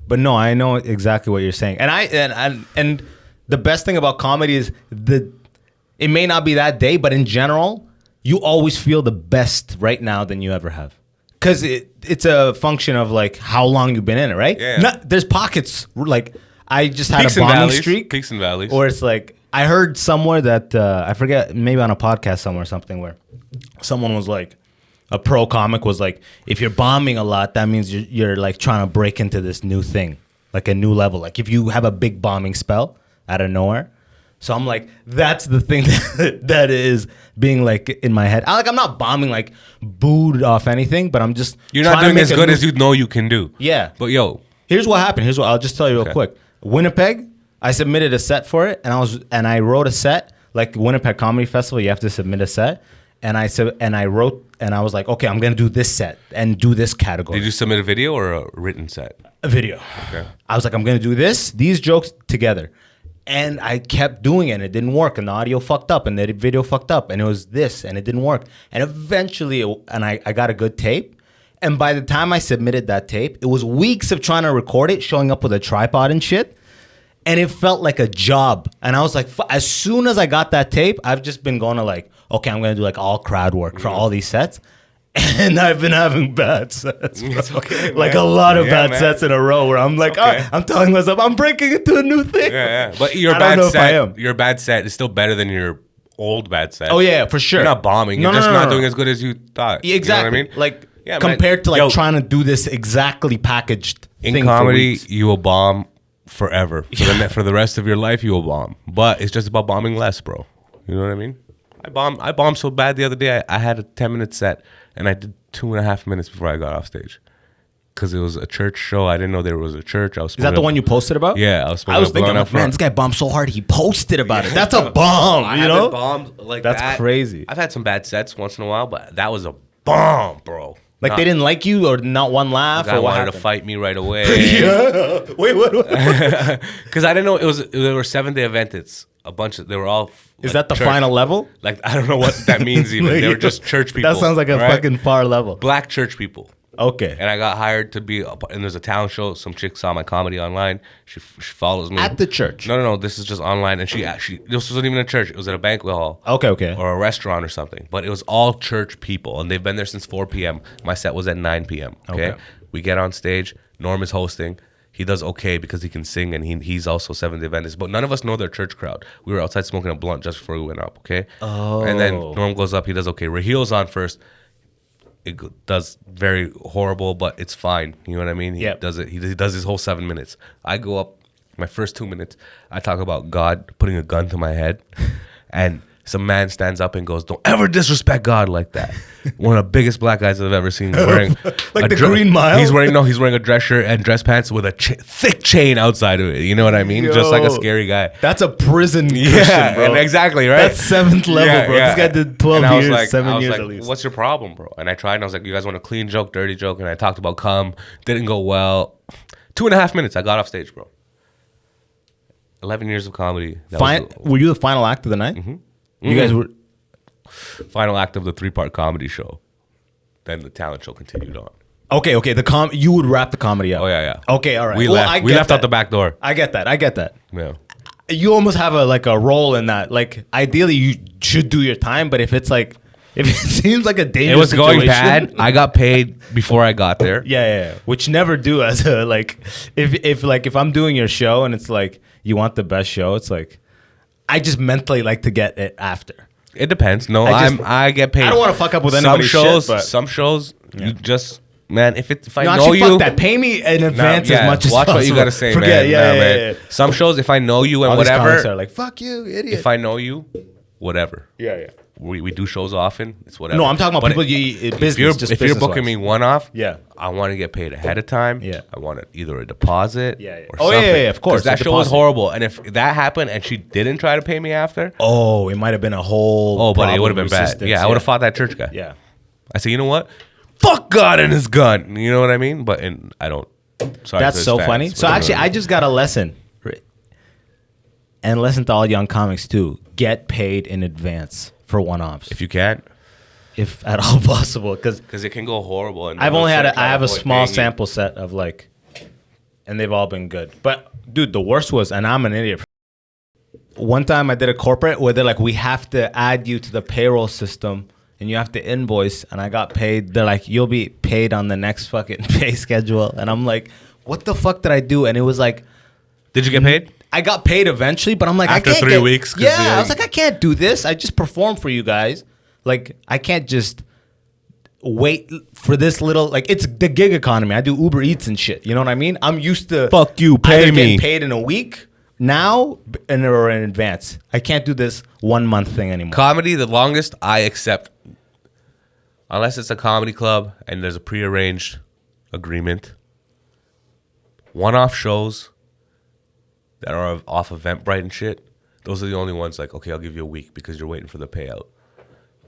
but no, I know exactly what you're saying, and the best thing about comedy is it may not be that day, but in general, you always feel the best right now than you ever have, because it's a function of like how long you've been in it, right? Yeah. There's pockets like I just had peaks a bombing valleys, streak, peaks and valleys, or it's like. I heard somewhere that, I forget, maybe on a podcast somewhere or something, where someone was like, a pro comic was like, if you're bombing a lot, that means you're like trying to break into this new thing, like a new level. Like if you have a big bombing spell out of nowhere. So I'm like, that's the thing that is being like in my head. I'm not bombing like booed off anything, but I'm just you're not doing as good as you know you can do. Yeah. But here's what happened. I'll just tell you real quick. Winnipeg. I submitted a set for it, and I wrote a set like Winnipeg Comedy Festival. You have to submit a set, and I wrote, and I was like, okay, I'm gonna do this set and do this category. Did you submit a video or a written set? A video. Okay. I was like, I'm gonna do these jokes together, and I kept doing it, and it didn't work, and the audio fucked up, and the video fucked up, and it was this, and it didn't work, and eventually, I got a good tape. And by the time I submitted that tape, it was weeks of trying to record it, showing up with a tripod and shit. And it felt like a job. And I was like, as soon as I got that tape, I've just been going to like, okay, I'm going to do like all crowd work for all these sets. And I've been having bad sets. It's okay, like a lot of bad sets in a row where I'm like, I'm telling myself, I'm breaking into a new thing. Yeah. But your bad set is still better than your old bad set. Oh, yeah, for sure. You're not bombing. You're just not doing as good as you thought. Exactly. You know what I mean? Like, compared to like trying to do this exactly packaged thing in comedy, you will bomb forever. For the rest of your life, you will bomb. But it's just about bombing less, bro. You know what I mean? I bombed so bad the other day. I had a 10-minute set, and I did 2.5 minutes before I got off stage. because it was a church show. I didn't know there was a church. Is that the one you posted about? Yeah, I was thinking, like, man, this guy bombed so hard he posted about it. That's a bomb, I you haven't know? bombed like That's that. crazy. I've had some bad sets once in a while, but that was a bomb, bro. Like they didn't like you or not one laugh The guy or what wanted happened? to fight me right away. Yeah. Wait, what? Because I didn't know they were 7-day events. A bunch of they were all. Is that the final level? Like I don't know what that means even. They were just church people. That sounds like a right? fucking far level. Black church people. Okay. And I got hired to be, and there's a talent show. Some chick saw my comedy online. She follows me. At the church? No. This is just online. And this wasn't even a church. It was at a banquet hall. Okay. Or a restaurant or something. But it was all church people. And they've been there since 4 p.m. My set was at 9 p.m. Okay? We get on stage. Norm is hosting. He does okay because he can sing and he's also 7th Adventist. But none of us know their church crowd. We were outside smoking a blunt just before we went up, okay? Oh. And then Norm goes up. He does okay. Rahil's on first. It does very horrible, but it's fine. You know what I mean? He does it. He does his whole 7 minutes. I go up, my first 2 minutes, I talk about God putting a gun to my head. And some man stands up and goes, "Don't ever disrespect God like that." One of the biggest black guys I've ever seen. Wearing like the Green Mile? He's wearing a dress shirt and dress pants with a thick chain outside of it. You know what I mean? Just like a scary guy. That's a prison Christian, bro. And exactly, right? That's 7th level, bro. This guy did 12 years, 7 years at least. What's your problem, bro? And I tried and I was like, you guys want a clean joke, dirty joke? And I talked about cum. Didn't go well. 2.5 minutes, I got off stage, bro. 11 years of comedy. Were you the final act of the night? Mm-hmm. You guys were... Final act of the 3-part comedy show. Then the talent show continued on. Okay. You would wrap the comedy up. Oh, yeah. Okay, all right. We left out the back door. I get that. Yeah. You almost have a role in that. Like, ideally, you should do your time, but if it seems like a dangerous It was going situation- bad. I got paid before I got there. Yeah. Which never do as a, like, if I'm doing your show and it's like, you want the best show, it's like, I just mentally like to get it after. It depends. No, I get paid. I don't want to fuck up with anybody's shit, but some shows, you just, man, if I know actually, you. fuck that. Pay me in advance as much as watch possible. what you gotta say, Forget, man. Yeah. Some shows, if I know you and All these comics whatever, are like, fuck you, idiot. if I know you, whatever. Yeah. We do shows often. It's whatever. No, I'm talking about But people business. if you're booking me one-off, Yeah. I want to get paid ahead of time. Yeah. I want either a deposit. Yeah. Or Oh, something. yeah, of course. 'Cause that a show was deposit. horrible, and if that happened and she didn't try to pay me after, Oh, it might have been a whole. oh, buddy, it would have problem been bad. resistance. Yeah, I would have fought that church guy. Yeah. I said, you know what? Fuck God and his gun. You know what I mean? But I don't. Sorry That's to his so fans, funny. but So you know actually, what I just got a lesson, and lesson to all young comics too: get paid in advance for one-offs, if you can, if at all possible, because it can go horrible. And I have a boy small paying you. sample set of like, and they've all been good. But dude, the worst was, and I'm an idiot. One time I did a corporate where they're like, we have to add you to the payroll system and you have to invoice, and I got paid. They're like, you'll be paid on the next fucking pay schedule. And I'm like, what the fuck did I do? And it was like, Did you get paid? I got paid eventually, but I'm like, After I can't 3 weeks? 'Cause Yeah, I you- was like, I can't do this. I just perform for you guys. Like, I can't just wait for this little, like, it's the gig economy. I do Uber Eats and shit. You know what I mean? I'm used to Fuck you, pay either me. getting paid in a week now or in advance. I can't do this 1 month thing anymore. Comedy, the longest I accept, unless it's a comedy club and there's a prearranged agreement. One-off shows that are off Eventbrite and shit, those are the only ones like, okay, I'll give you a week because you're waiting for the payout.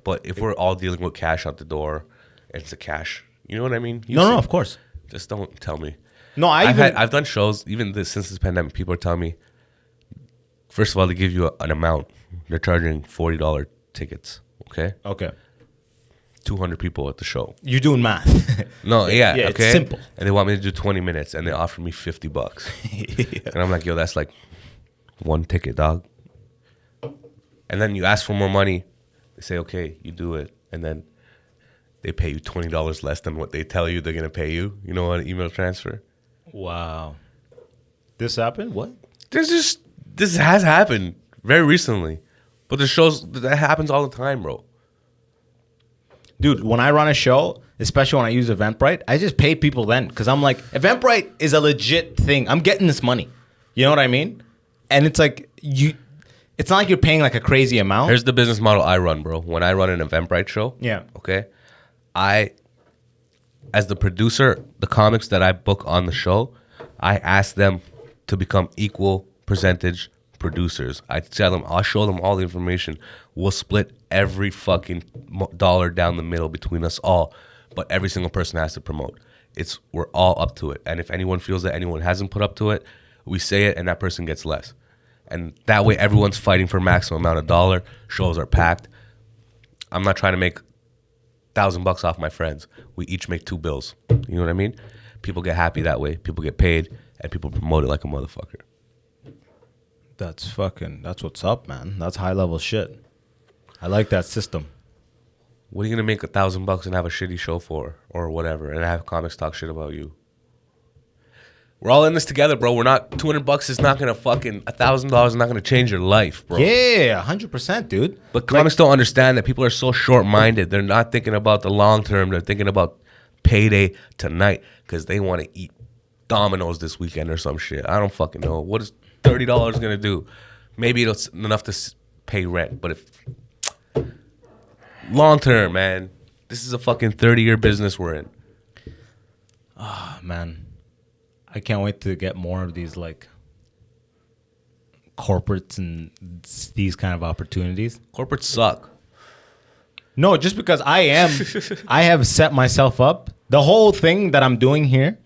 But if we're all dealing with cash out the door, and it's a cash, you know what I mean? No, of course. Just don't tell me. No, I've done shows, since this pandemic, people are telling me, first of all, they give you an amount. They're charging $40 tickets, okay? Okay. 200 people at the show. You're doing math. No, yeah, Yeah, okay. it's simple. And they want me to do 20 minutes, and they offer me $50. And I'm like, yo, that's like one ticket, dog. And then you ask for more money. They say, okay, you do it, and then they pay you $20 less than what they tell you they're gonna pay you. You know, on an email transfer. Wow. This happened? What? This has happened very recently, but the shows that happens all the time, bro. Dude, when I run a show, especially when I use Eventbrite, I just pay people then because I'm like, Eventbrite is a legit thing. I'm getting this money. You know what I mean? And it's like it's not like you're paying like a crazy amount. Here's the business model I run, bro. When I run an Eventbrite show, Yeah. okay, I as the producer, the comics that I book on the show, I ask them to become equal percentage producers. I tell them, I'll show them all the information. We'll split every fucking dollar down the middle between us all, but every single person has to promote. We're all up to it. And if anyone feels that anyone hasn't put up to it, we say it and that person gets less. And that way everyone's fighting for maximum amount of dollar. Shows are packed. I'm not trying to make $1,000 off my friends. We each make 2 bills. You know what I mean? People get happy that way. People get paid and people promote it like a motherfucker. That's what's up, man. That's high level shit. I like that system. What are you gonna make $1,000 and have a shitty show for, or whatever, and have comics talk shit about you? We're all in this together, bro. We're not $200 is not gonna fucking $1,000 is not gonna change your life, bro. Yeah, 100%, dude. But comics don't understand that people are so short-minded. They're not thinking about the long term. They're thinking about payday tonight because they want to eat Domino's this weekend or some shit. I don't fucking know. What is $30 gonna do? Maybe it's enough to pay rent, but if long term, man, this is a fucking 30-year business we're in. Oh, man, I can't wait to get more of these like corporates and these kind of opportunities. Corporates suck. No, just because I have set myself up. The whole thing that I'm doing here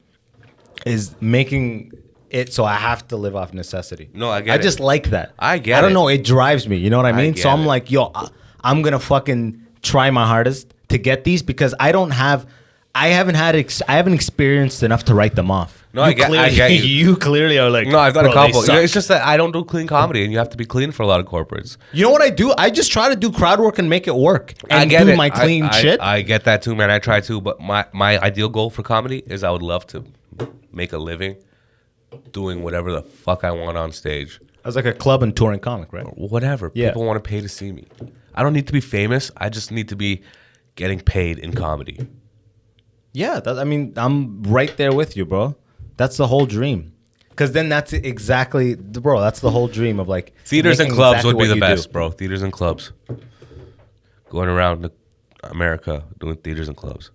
is making it so I have to live off necessity. No, I get I it. just like that. I get it. I don't know. It drives me. You know what I mean? So I'm get it. like, yo, I'm going to fucking try my hardest to get these because I haven't experienced enough to write them off. No, I get you. You clearly are like, No, I've done a "Bro, they couple. suck." It's just that I don't do clean comedy, and you have to be clean for a lot of corporates. You know what I do? I just try to do crowd work and make it work. And I get do it. my clean shit. I get that too, man. I try too, but my ideal goal for comedy is I would love to make a living doing whatever the fuck I want on stage. I was like a club and touring comic, right? Whatever. Yeah. People want to pay to see me. I don't need to be famous. I just need to be getting paid in comedy. Yeah, I'm right there with you, bro. That's the whole dream. Because then that's exactly, bro, that's the whole dream of like... Theaters and making clubs exactly would be what the you best, do. bro. Theaters and clubs. Going around America doing theaters and clubs.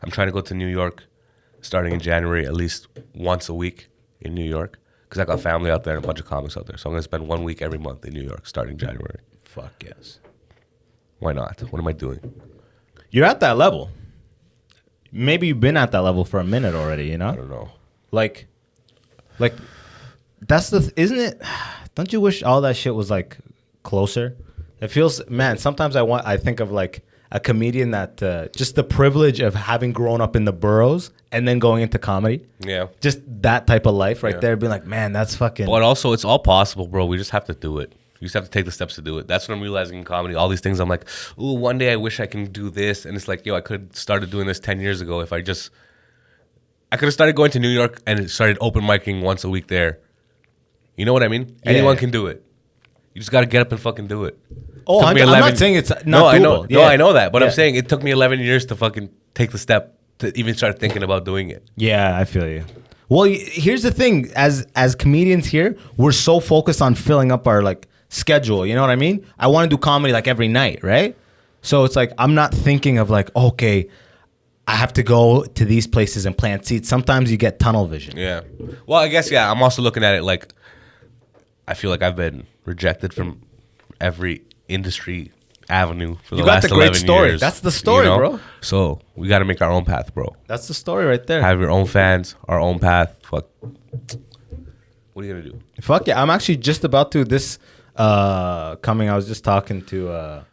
I'm trying to go to New York starting in January at least once a week in New York. Because I got family out there and a bunch of comics out there. So I'm going to spend 1 week every month in New York starting January. Fuck yes. Why not? What am I doing? You're at that level. Maybe you've been at that level for a minute already, you know? I don't know. Like that's isn't it? Don't you wish all that shit was like closer? It feels, man, sometimes I think of like a comedian that just the privilege of having grown up in the boroughs and then going into comedy. Yeah. Just that type of life right Yeah. there, being like, man, that's fucking... But also, it's all possible, bro. We just have to do it. You just have to take the steps to do it. That's what I'm realizing in comedy. All these things, I'm like, ooh, one day I wish I can do this. And it's like, yo, I could have started doing this 10 years ago if I could have started going to New York and started open micing once a week there. You know what I mean? Yeah. Anyone can do it. You just got to get up and fucking do it. Oh, Took me I'm not saying it's not I know. doable. No, Yeah. I know that. But Yeah. I'm saying it took me 11 years to fucking take the step to even start thinking about doing it. Yeah, I feel you. Well, here's the thing. As comedians here, we're so focused on filling up our like schedule. You know what I mean? I want to do comedy like every night, right? So it's like I'm not thinking of like, okay, I have to go to these places and plant seeds. Sometimes you get tunnel vision. Yeah. Well, I guess, yeah, I'm also looking at it like I feel like I've been rejected from every industry avenue for the You got last the great 11 story. years. That's the story, bro. So we got to make our own path, bro. That's the story right there. Have your own fans, our own path. Fuck. What are you going to do? Fuck yeah. I'm actually just about to coming. I was just talking to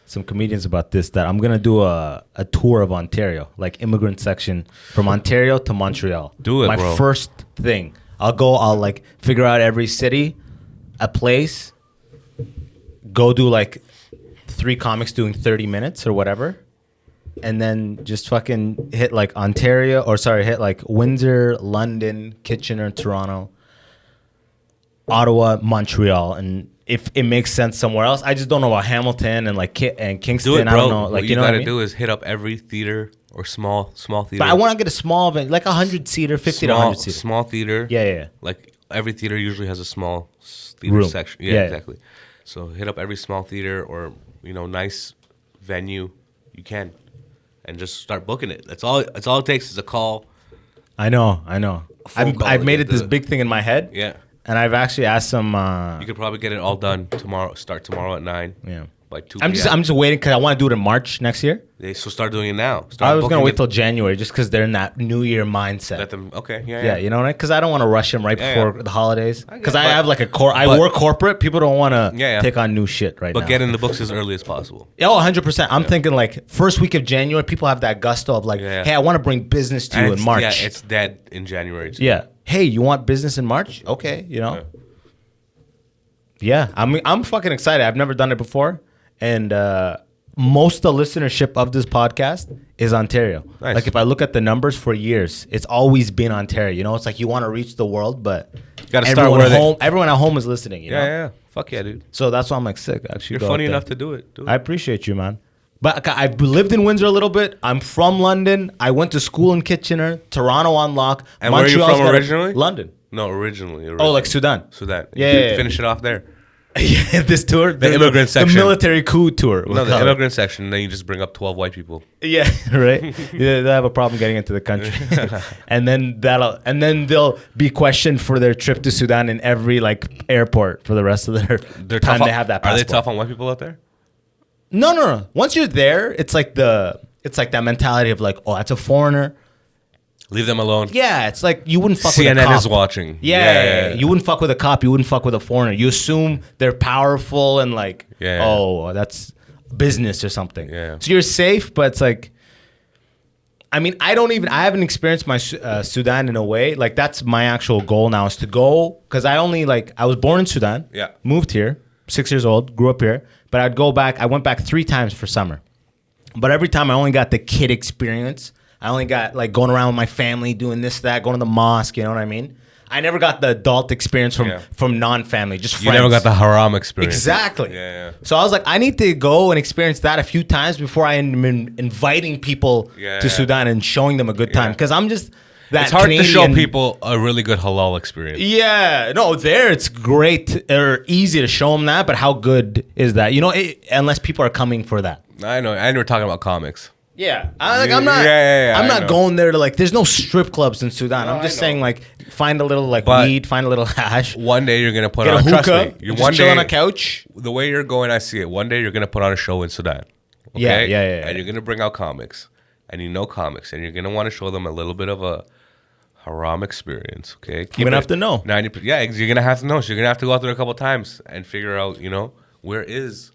some comedians about this, that I'm going to do a tour of Ontario, like Immigrant Section from Ontario to Montreal. Do it, My bro. first thing. I'll like figure out every city, a place, go do like 3 comics doing 30 minutes or whatever. And then just fucking hit like hit like Windsor, London, Kitchener, Toronto, Ottawa, Montreal, and if it makes sense somewhere else, I just don't know about Hamilton and like Kingston. Do it, bro. I don't know. Like what you you know got what I to mean? do is hit up every theater or small theater. But I want to get a small event, like 100-seater, 50 to 100-seater. Small theater. Yeah. Like every theater usually has a small theater Room. section. Yeah. Yeah, exactly. So hit up every small theater or nice venue you can, and just start booking it. That's all. That's all it takes is a call. I know. phone call I've to made get it this the- big thing in my head. Yeah. And I've actually asked some. You could probably get it all done tomorrow. Start tomorrow at 9. Yeah. Like 2 I'm just waiting because I want to do it in March next year. So start doing it now. Start I was gonna booking wait it. till January just because they're in that New Year mindset. Let them. Okay. Yeah, you know what I mean? Because I don't want to rush them right Yeah, before the holidays. I get Because it, I but- have like I but- work corporate. People don't want to Yeah, yeah. take on new shit right But now. get in the books as early as possible. Yeah, 100%. I'm thinking like first week of January, people have that gusto of like, Yeah. hey, I want to bring business to you in it's- March. Yeah, it's dead in January too. Yeah. Hey, you want business in March? Okay, you know. Yeah, I'm fucking excited. I've never done it before, and most of the listenership of this podcast is Ontario. Nice. Like if I look at the numbers for years, it's always been Ontario. You know, it's like you want to reach the world, but Gotta start everyone where they- home, everyone at home is listening. You know? Yeah. Fuck yeah, dude. So that's why I'm like sick. Actually, You're go funny out there. enough to do it. Do it. I appreciate you, man. But I've lived in Windsor a little bit. I'm from London. I went to school in Kitchener, Toronto on lock. And where are you Montreal's from got a- originally? London. No, originally. Oh, like Sudan. Sudan. Yeah, You yeah, yeah. Finish it off there. Yeah, this tour, The Immigrant Section. the military coup tour. we'll No, the call it. immigrant section. Then you just bring up 12 white people. Yeah, right. Yeah, they have a problem getting into the country, and then they'll be questioned for their trip to Sudan in every like airport for the rest of their They're time tough they on- have that Are they passport. tough on white people out there? No. Once you're there, it's like that mentality of like, oh, that's a foreigner. Leave them alone. Yeah, it's like you wouldn't fuck with a CNN cop. is watching. Yeah, you wouldn't fuck with a cop. You wouldn't fuck with a foreigner. You assume they're powerful and like, Yeah. oh, that's business or something. Yeah. So you're safe, but it's like, I mean, I haven't experienced my Sudan in a way. Like that's my actual goal now is to go because I was born in Sudan. Yeah. Moved here, 6 years old, grew up here, but I'd go back. I went back 3 times for summer, but every time I only got the kid experience. I only got like going around with my family, doing this, that, going to the mosque. You know what I mean? I never got the adult experience from non-family, just friends. You never got the haram experience. Exactly. Yeah. So I was like, I need to go and experience that a few times before I am inviting people Yeah. to Sudan and showing them a good time. Yeah. Because I'm just that It's hard Canadian, to show people a really good halal experience. Yeah, no, there it's great or easy to show them that, but how good is that? You know, unless people are coming for that. I know. And we're talking about comics. Yeah, Yeah, I'm not. yeah, I'm I not know. going there to like. There's no strip clubs in Sudan. I'm I just know. saying like, find a little like But- weed, find a little hash, One day you're gonna put get a on. Trust hookah, me. You're just one chill day on a couch. The way you're going, I see it. One day you're gonna put on a show in Sudan. Okay? Yeah. And you're gonna bring out comics, and you know comics, and you're gonna want to show them a little bit of a haram experience. Okay, I'm gonna have to know. 90%. Yeah, you're gonna have to know. So you're gonna have to go out there a couple times and figure out, where is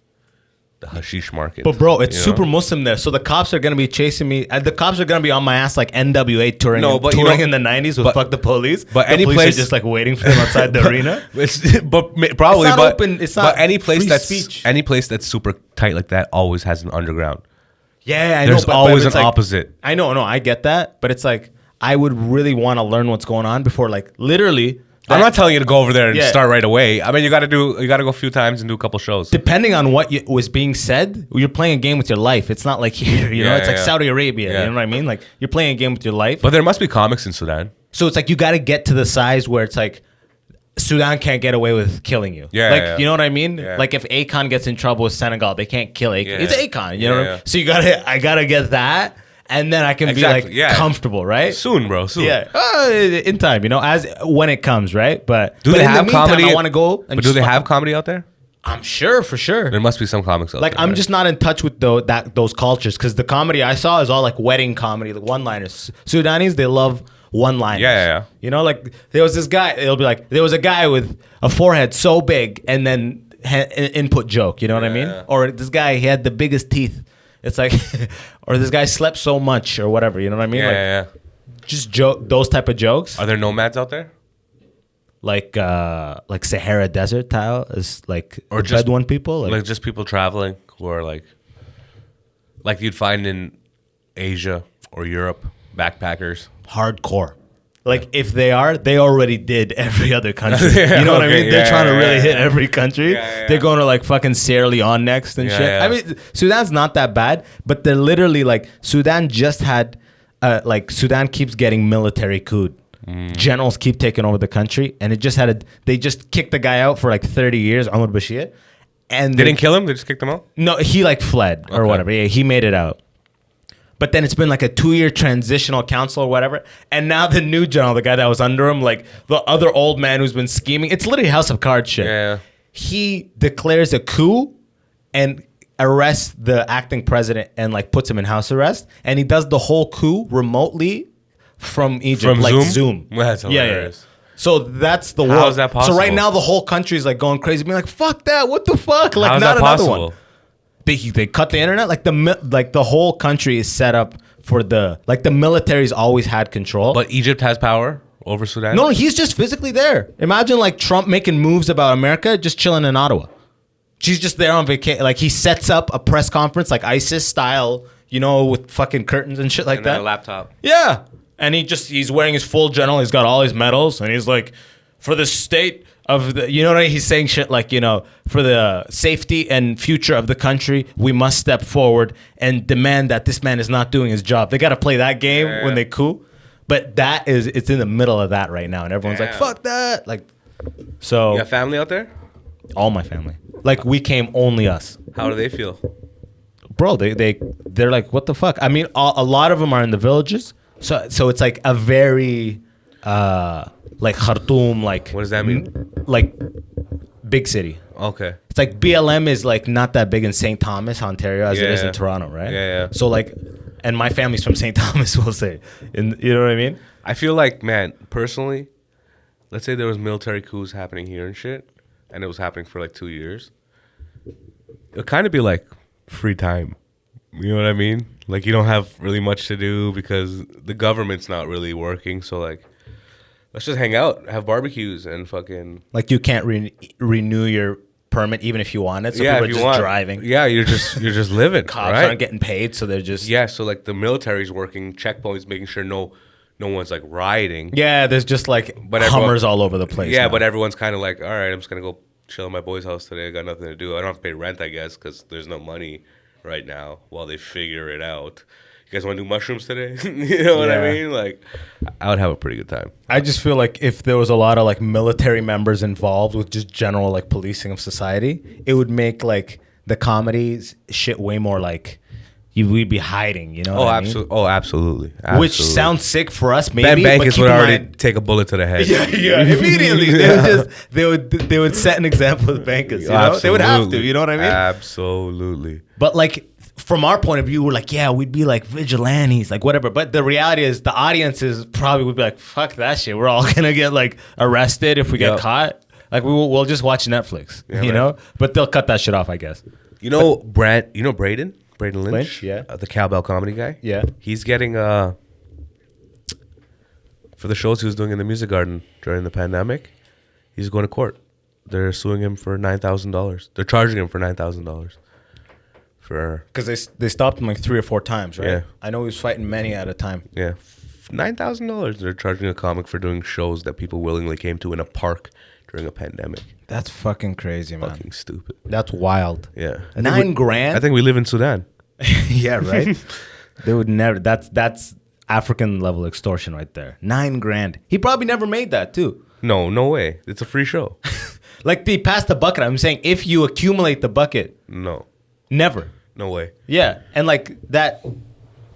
the hashish market. But bro, it's you know? super Muslim there, so the cops are gonna be chasing me. The cops are gonna be on my ass like NWA touring, No, but touring in the '90s with but- "Fuck the Police." but the any police place- are just like waiting for them outside the arena. Probably, It's not but open, it's not but any place free that's speech. any place that's super tight like that always has an underground. Yeah, I There's know. always it's an like- opposite. I know, I get that, but it's like I would really want to learn what's going on before, like, literally. I'm not telling you to go over there and Yeah. start right away. I mean, you got to go a few times and do a couple shows. Depending on what was being said, you're playing a game with your life. It's not like here, you know. Yeah, It's like yeah. Saudi Arabia. Yeah. You know what I mean? Like you're playing a game with your life. But there must be comics in Sudan. So it's like you got to get to the size where it's like Sudan can't get away with killing you. Yeah, like yeah. you know what I mean? Yeah. Like if Akon gets in trouble with Senegal, they can't kill Akon. Yeah. It's Akon. You know. Yeah, What I mean? yeah. So I gotta get that, and then I can Exactly, be like yeah. comfortable, right? Soon, bro. Soon. Yeah, in time, as when it comes, right? But Do but they in have the meantime, comedy? I want to go. And But do just they have fucking- comedy out there? I'm sure, for sure. There must be some comics out Like there. I'm right? just not in touch with those cultures because the comedy I saw is all like wedding comedy, like one-liners. Sudanese, they love one-liners. Yeah. Like there was this guy. It'll be like there was a guy with a forehead so big, and then input joke. You know what I mean? Yeah. Or this guy, he had the biggest teeth. It's like, or this guy slept so much, or whatever. You know what I mean? Yeah, Like yeah. just joke those type of jokes. Are there nomads out there? Like Sahara Desert style is like Or the just- Bedouin people. Like just people traveling who are like you'd find in Asia or Europe, backpackers. Hardcore. Like if they already did every other country. Yeah, You know what I okay, mean? They're yeah, trying to yeah, really yeah. hit every country. Yeah. They're going to like fucking Sierra Leone next and Yeah, shit. yeah. I mean, Sudan's not that bad, but they're literally like Sudan just had Sudan keeps getting military coup. Generals keep taking over the country, and it just they just kicked the guy out for like 30 years, Omar Bashir. And They didn't kill him. They just kicked him out. no, he like fled or Okay. whatever. Yeah, he made it out. But then it's been like a 2-year transitional council or whatever. And now the new general, the guy that was under him, like the other old man who's been scheming, it's literally House of Cards shit. Yeah. He declares a coup and arrests the acting president and like puts him in house arrest. And he does the whole coup remotely from Egypt, From like Zoom? Zoom. That's Yeah. hilarious. So that's the How world. is that So possible? right now the whole country is like going crazy, being like, "Fuck that! What the fuck?" Like How is not that another possible? one. They cut the internet. Like the whole country is set up for the military's always had control. But Egypt has power over Sudan? no, he's just physically there. Imagine like Trump making moves about America, just chilling in Ottawa. She's just there on vacation. Like he sets up a press conference like ISIS style, with fucking curtains and shit like And then that. a laptop. Yeah. And he's wearing his full general. He's got all his medals. And he's like, for the state of the, what I mean? He's saying shit like, for the safety and future of the country, we must step forward and demand that this man is not doing his job. They got to play that game when they coup. But it's in the middle of that right now. And everyone's like, Damn. fuck that. Like, so You got family out there? all my family, like we came only us. How do they feel? Bro, they're like, what the fuck? I mean, a lot of them are in the villages. So it's like a very, like Khartoum, like. What does that mean? Like, big city. Okay. It's like BLM is like not that big in St. Thomas, Ontario, as it is Yeah. in Toronto, right? Yeah. So like, and my family's from St. Thomas, we'll say. You know what I mean? I feel like, man, personally, let's say there was military coups happening here and shit, and it was happening for like 2 years. It would kind of be like free time. You know what I mean? Like you don't have really much to do because the government's not really working. So like, let's just hang out, have barbecues, and fucking. Like you can't renew your permit even if you want it. So Yeah, people if are you just want. driving. Yeah, you're just living. Cops right? aren't getting paid, so they're just. Yeah, so like the military's working, checkpoints, making sure no one's like rioting. Yeah, there's just like But everyone- Hummers all over the place. Yeah, now. but everyone's kind of like, all right, I'm just gonna go chill at my boy's house today. I got nothing to do. I don't have to pay rent, I guess, because there's no money right now while they figure it out. You guys want to do mushrooms today? You know what I Yeah. mean? Like, I would have a pretty good time. I just feel like if there was a lot of like military members involved with just general like policing of society, it would make like the comedies shit way more like we'd be hiding. You know? Oh, what I mean? absolutely. Oh, absolutely. Which Absolutely. sounds sick for us, Ben maybe. Bankers but would keep in already mind- take a bullet to the head. Yeah, immediately. They would set an example with bankers. You know? They would have to. You know what I mean? Absolutely. But like from our point of view, we're like, yeah, we'd be like vigilantes, like whatever. But the reality is, the audiences probably would be like, fuck that shit. We're all gonna get like arrested if we get Yep. caught. Like we'll just watch Netflix, Yeah, you right. know. But they'll cut that shit off, I guess. You know, Braden Lynch? Lynch, yeah. The Cowbell Comedy guy? Yeah. He's getting, for the shows he was doing in the Music Garden during the pandemic, he's going to court. They're suing him for $9,000. They're charging him for $9,000. Because they stopped him like 3 or 4 times, right? Yeah. I know he was fighting many at a time. Yeah. $9,000 they're charging a comic for doing shows that people willingly came to in a park during a pandemic. That's fucking crazy, man. Fucking stupid. That's wild. Yeah. $9,000. I think we live in Sudan. Yeah, right. They would never. That's African level extortion right there. $9,000. He probably never made that too. No way. It's a free show. Like they passed the bucket. I'm saying if you accumulate the bucket, No. never. No way. Yeah, and like that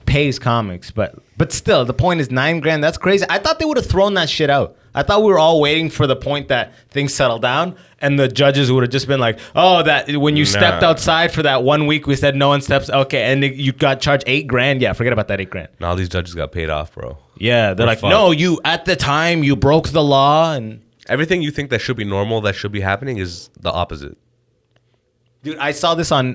pays comics, but still, the point is $9,000. That's crazy. I thought they would have thrown that shit out. I thought we were all waiting for the point that things settle down, and the judges would have just been like, "Oh, that when you stepped Nah. outside for that 1 week, we said no one steps." Okay, and you got charged $8,000. Yeah, forget about that $8,000. And all these judges got paid off, bro. Yeah, they're We're like, fucked. "No, you at the time you broke the law," and Everything you think that should be normal, that should be happening, is the opposite. dude, I saw this on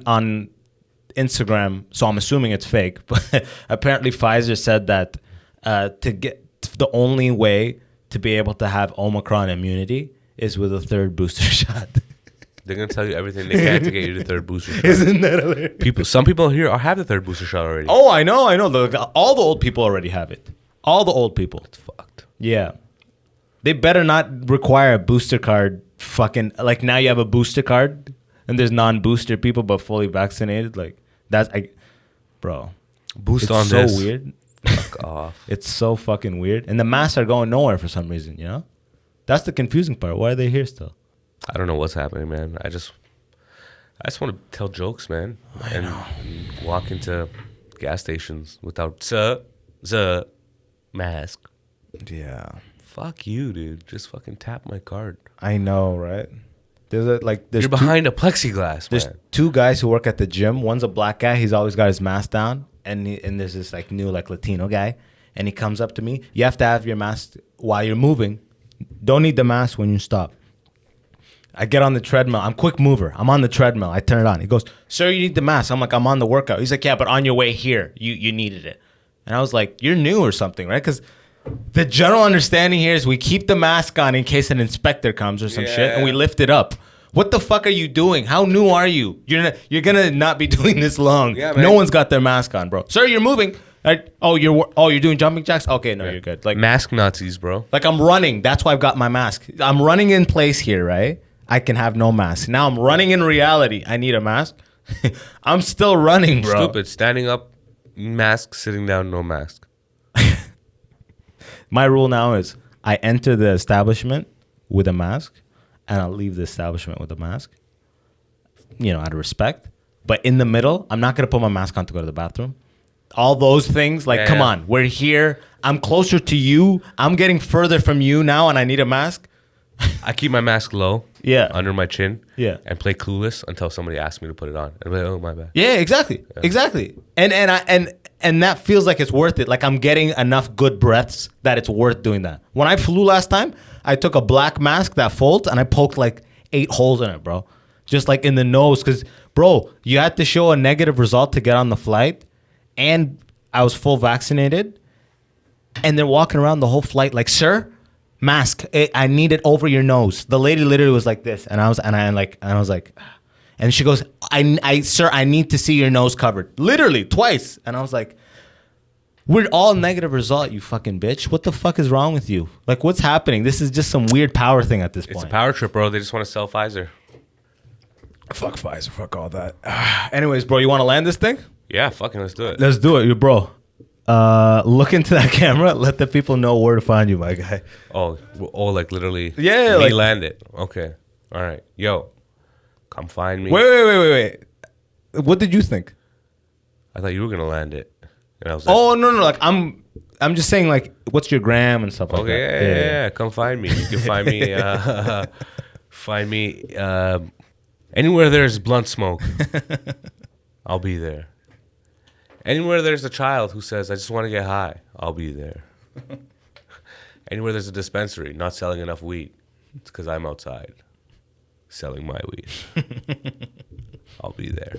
Instagram, so I'm assuming it's fake. But apparently, Pfizer said that to get the only way to be able to have Omicron immunity is with a third booster shot. They're gonna tell you everything they can to get you the third booster shot. Isn't that hilarious? Some people here have the third booster shot already. Oh, I know. All the old people already have it. All the old people. It's fucked. Yeah. They better not require a booster card. Fucking like now you have a booster card and there's non-booster people but fully vaccinated. Like bro. Boost It's on so this. weird. Fuck off. It's so fucking weird. And the masks are going nowhere for some reason, you know? That's the confusing part. Why are they here still? I don't know what's happening, man. I just want to tell jokes, man, and walk into gas stations without the mask. Yeah. Fuck you, dude. Just fucking tap my card. I know, right? There's You're behind a plexiglass, There's man. two guys who work at the gym. One's a black guy. He's always got his mask down. And there's this like new like Latino guy. And he comes up to me. You have to have your mask while you're moving. Don't need the mask when you stop. I get on the treadmill. I'm a quick mover. I'm on the treadmill. I turn it on. He goes, sir, you need the mask. I'm like, I'm on the workout. He's like, yeah, but on your way here, you needed it. And I was like, you're new or something, right? Because the general understanding here is we keep the mask on in case an inspector comes or some shit, and we lift it up. What the fuck are you doing? How new are you? You're gonna not be doing this long. Yeah, man. No one's got their mask on, bro. Sir, you're moving. You're doing jumping jacks. Okay, no, you're good. Like mask Nazis, bro. Like I'm running. That's why I've got my mask. I'm running in place here, right? I can have no mask. Now I'm running in reality. I need a mask. I'm still running, bro. Stupid. Standing up, mask. Sitting down, no mask. My rule now is I enter the establishment with a mask, and I'll leave the establishment with a mask, out of respect. But in the middle, I'm not going to put my mask on to go to the bathroom. All those things, come on, we're here. I'm closer to you. I'm getting further from you now, and I need a mask. I keep my mask low, under my chin, and play clueless until somebody asks me to put it on. I'm like, oh, my bad. Yeah, exactly. And that feels like it's worth it. Like I'm getting enough good breaths that it's worth doing that. When I flew last time, I took a black mask that folds and I poked like 8 holes in it, bro. Just like in the nose. Because, bro, you had to show a negative result to get on the flight. And I was full vaccinated. And they're walking around the whole flight like, sir, mask. I need it over your nose. The lady literally was like this. And I was like, and she goes, sir, I need to see your nose covered. Literally, twice. And I was like, we're all negative result, you fucking bitch. What the fuck is wrong with you? Like, what's happening? This is just some weird power thing at this point. It's a power trip, bro. They just want to sell Pfizer. Fuck Pfizer. Fuck all that. Anyways, bro, you want to land this thing? Yeah, fucking let's do it. Let's do it, bro. Look into that camera. Let the people know where to find you, my guy. Oh, like literally. Yeah, me land it. Okay. All right. Yo. Come find me. Wait. What did you think? I thought you were gonna land it. And I was like, oh no. Like I'm just saying like, what's your gram and stuff like that. Okay, yeah. Come find me. You can find me. Anywhere there's blunt smoke, I'll be there. Anywhere there's a child who says, "I just want to get high," I'll be there. Anywhere there's a dispensary not selling enough weed, it's because I'm outside selling my weed. I'll be there.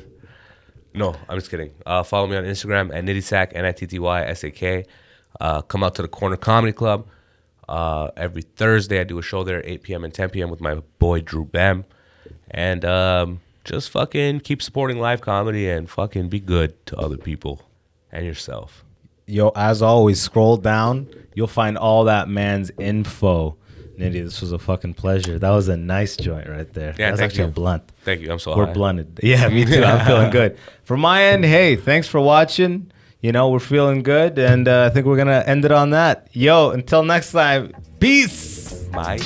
No, I'm just kidding. Follow me on Instagram at Nitty Nittysak. Come out to the Corner Comedy Club. Every Thursday I do a show there at 8 p.m. and 10 p.m. with my boy Drew Bem. And just fucking keep supporting live comedy and fucking be good to other people and yourself. Yo, as always, scroll down. You'll find all that man's info. Nitty, this was a fucking pleasure. That was a nice joint right there. Yeah, that was thank actually you. a blunt. Thank you. I'm so We're high. blunted. Yeah, me too. I'm feeling good. From my end, hey, thanks for watching. We're feeling good, and I think we're going to end it on that. Yo, until next time, peace. Bye.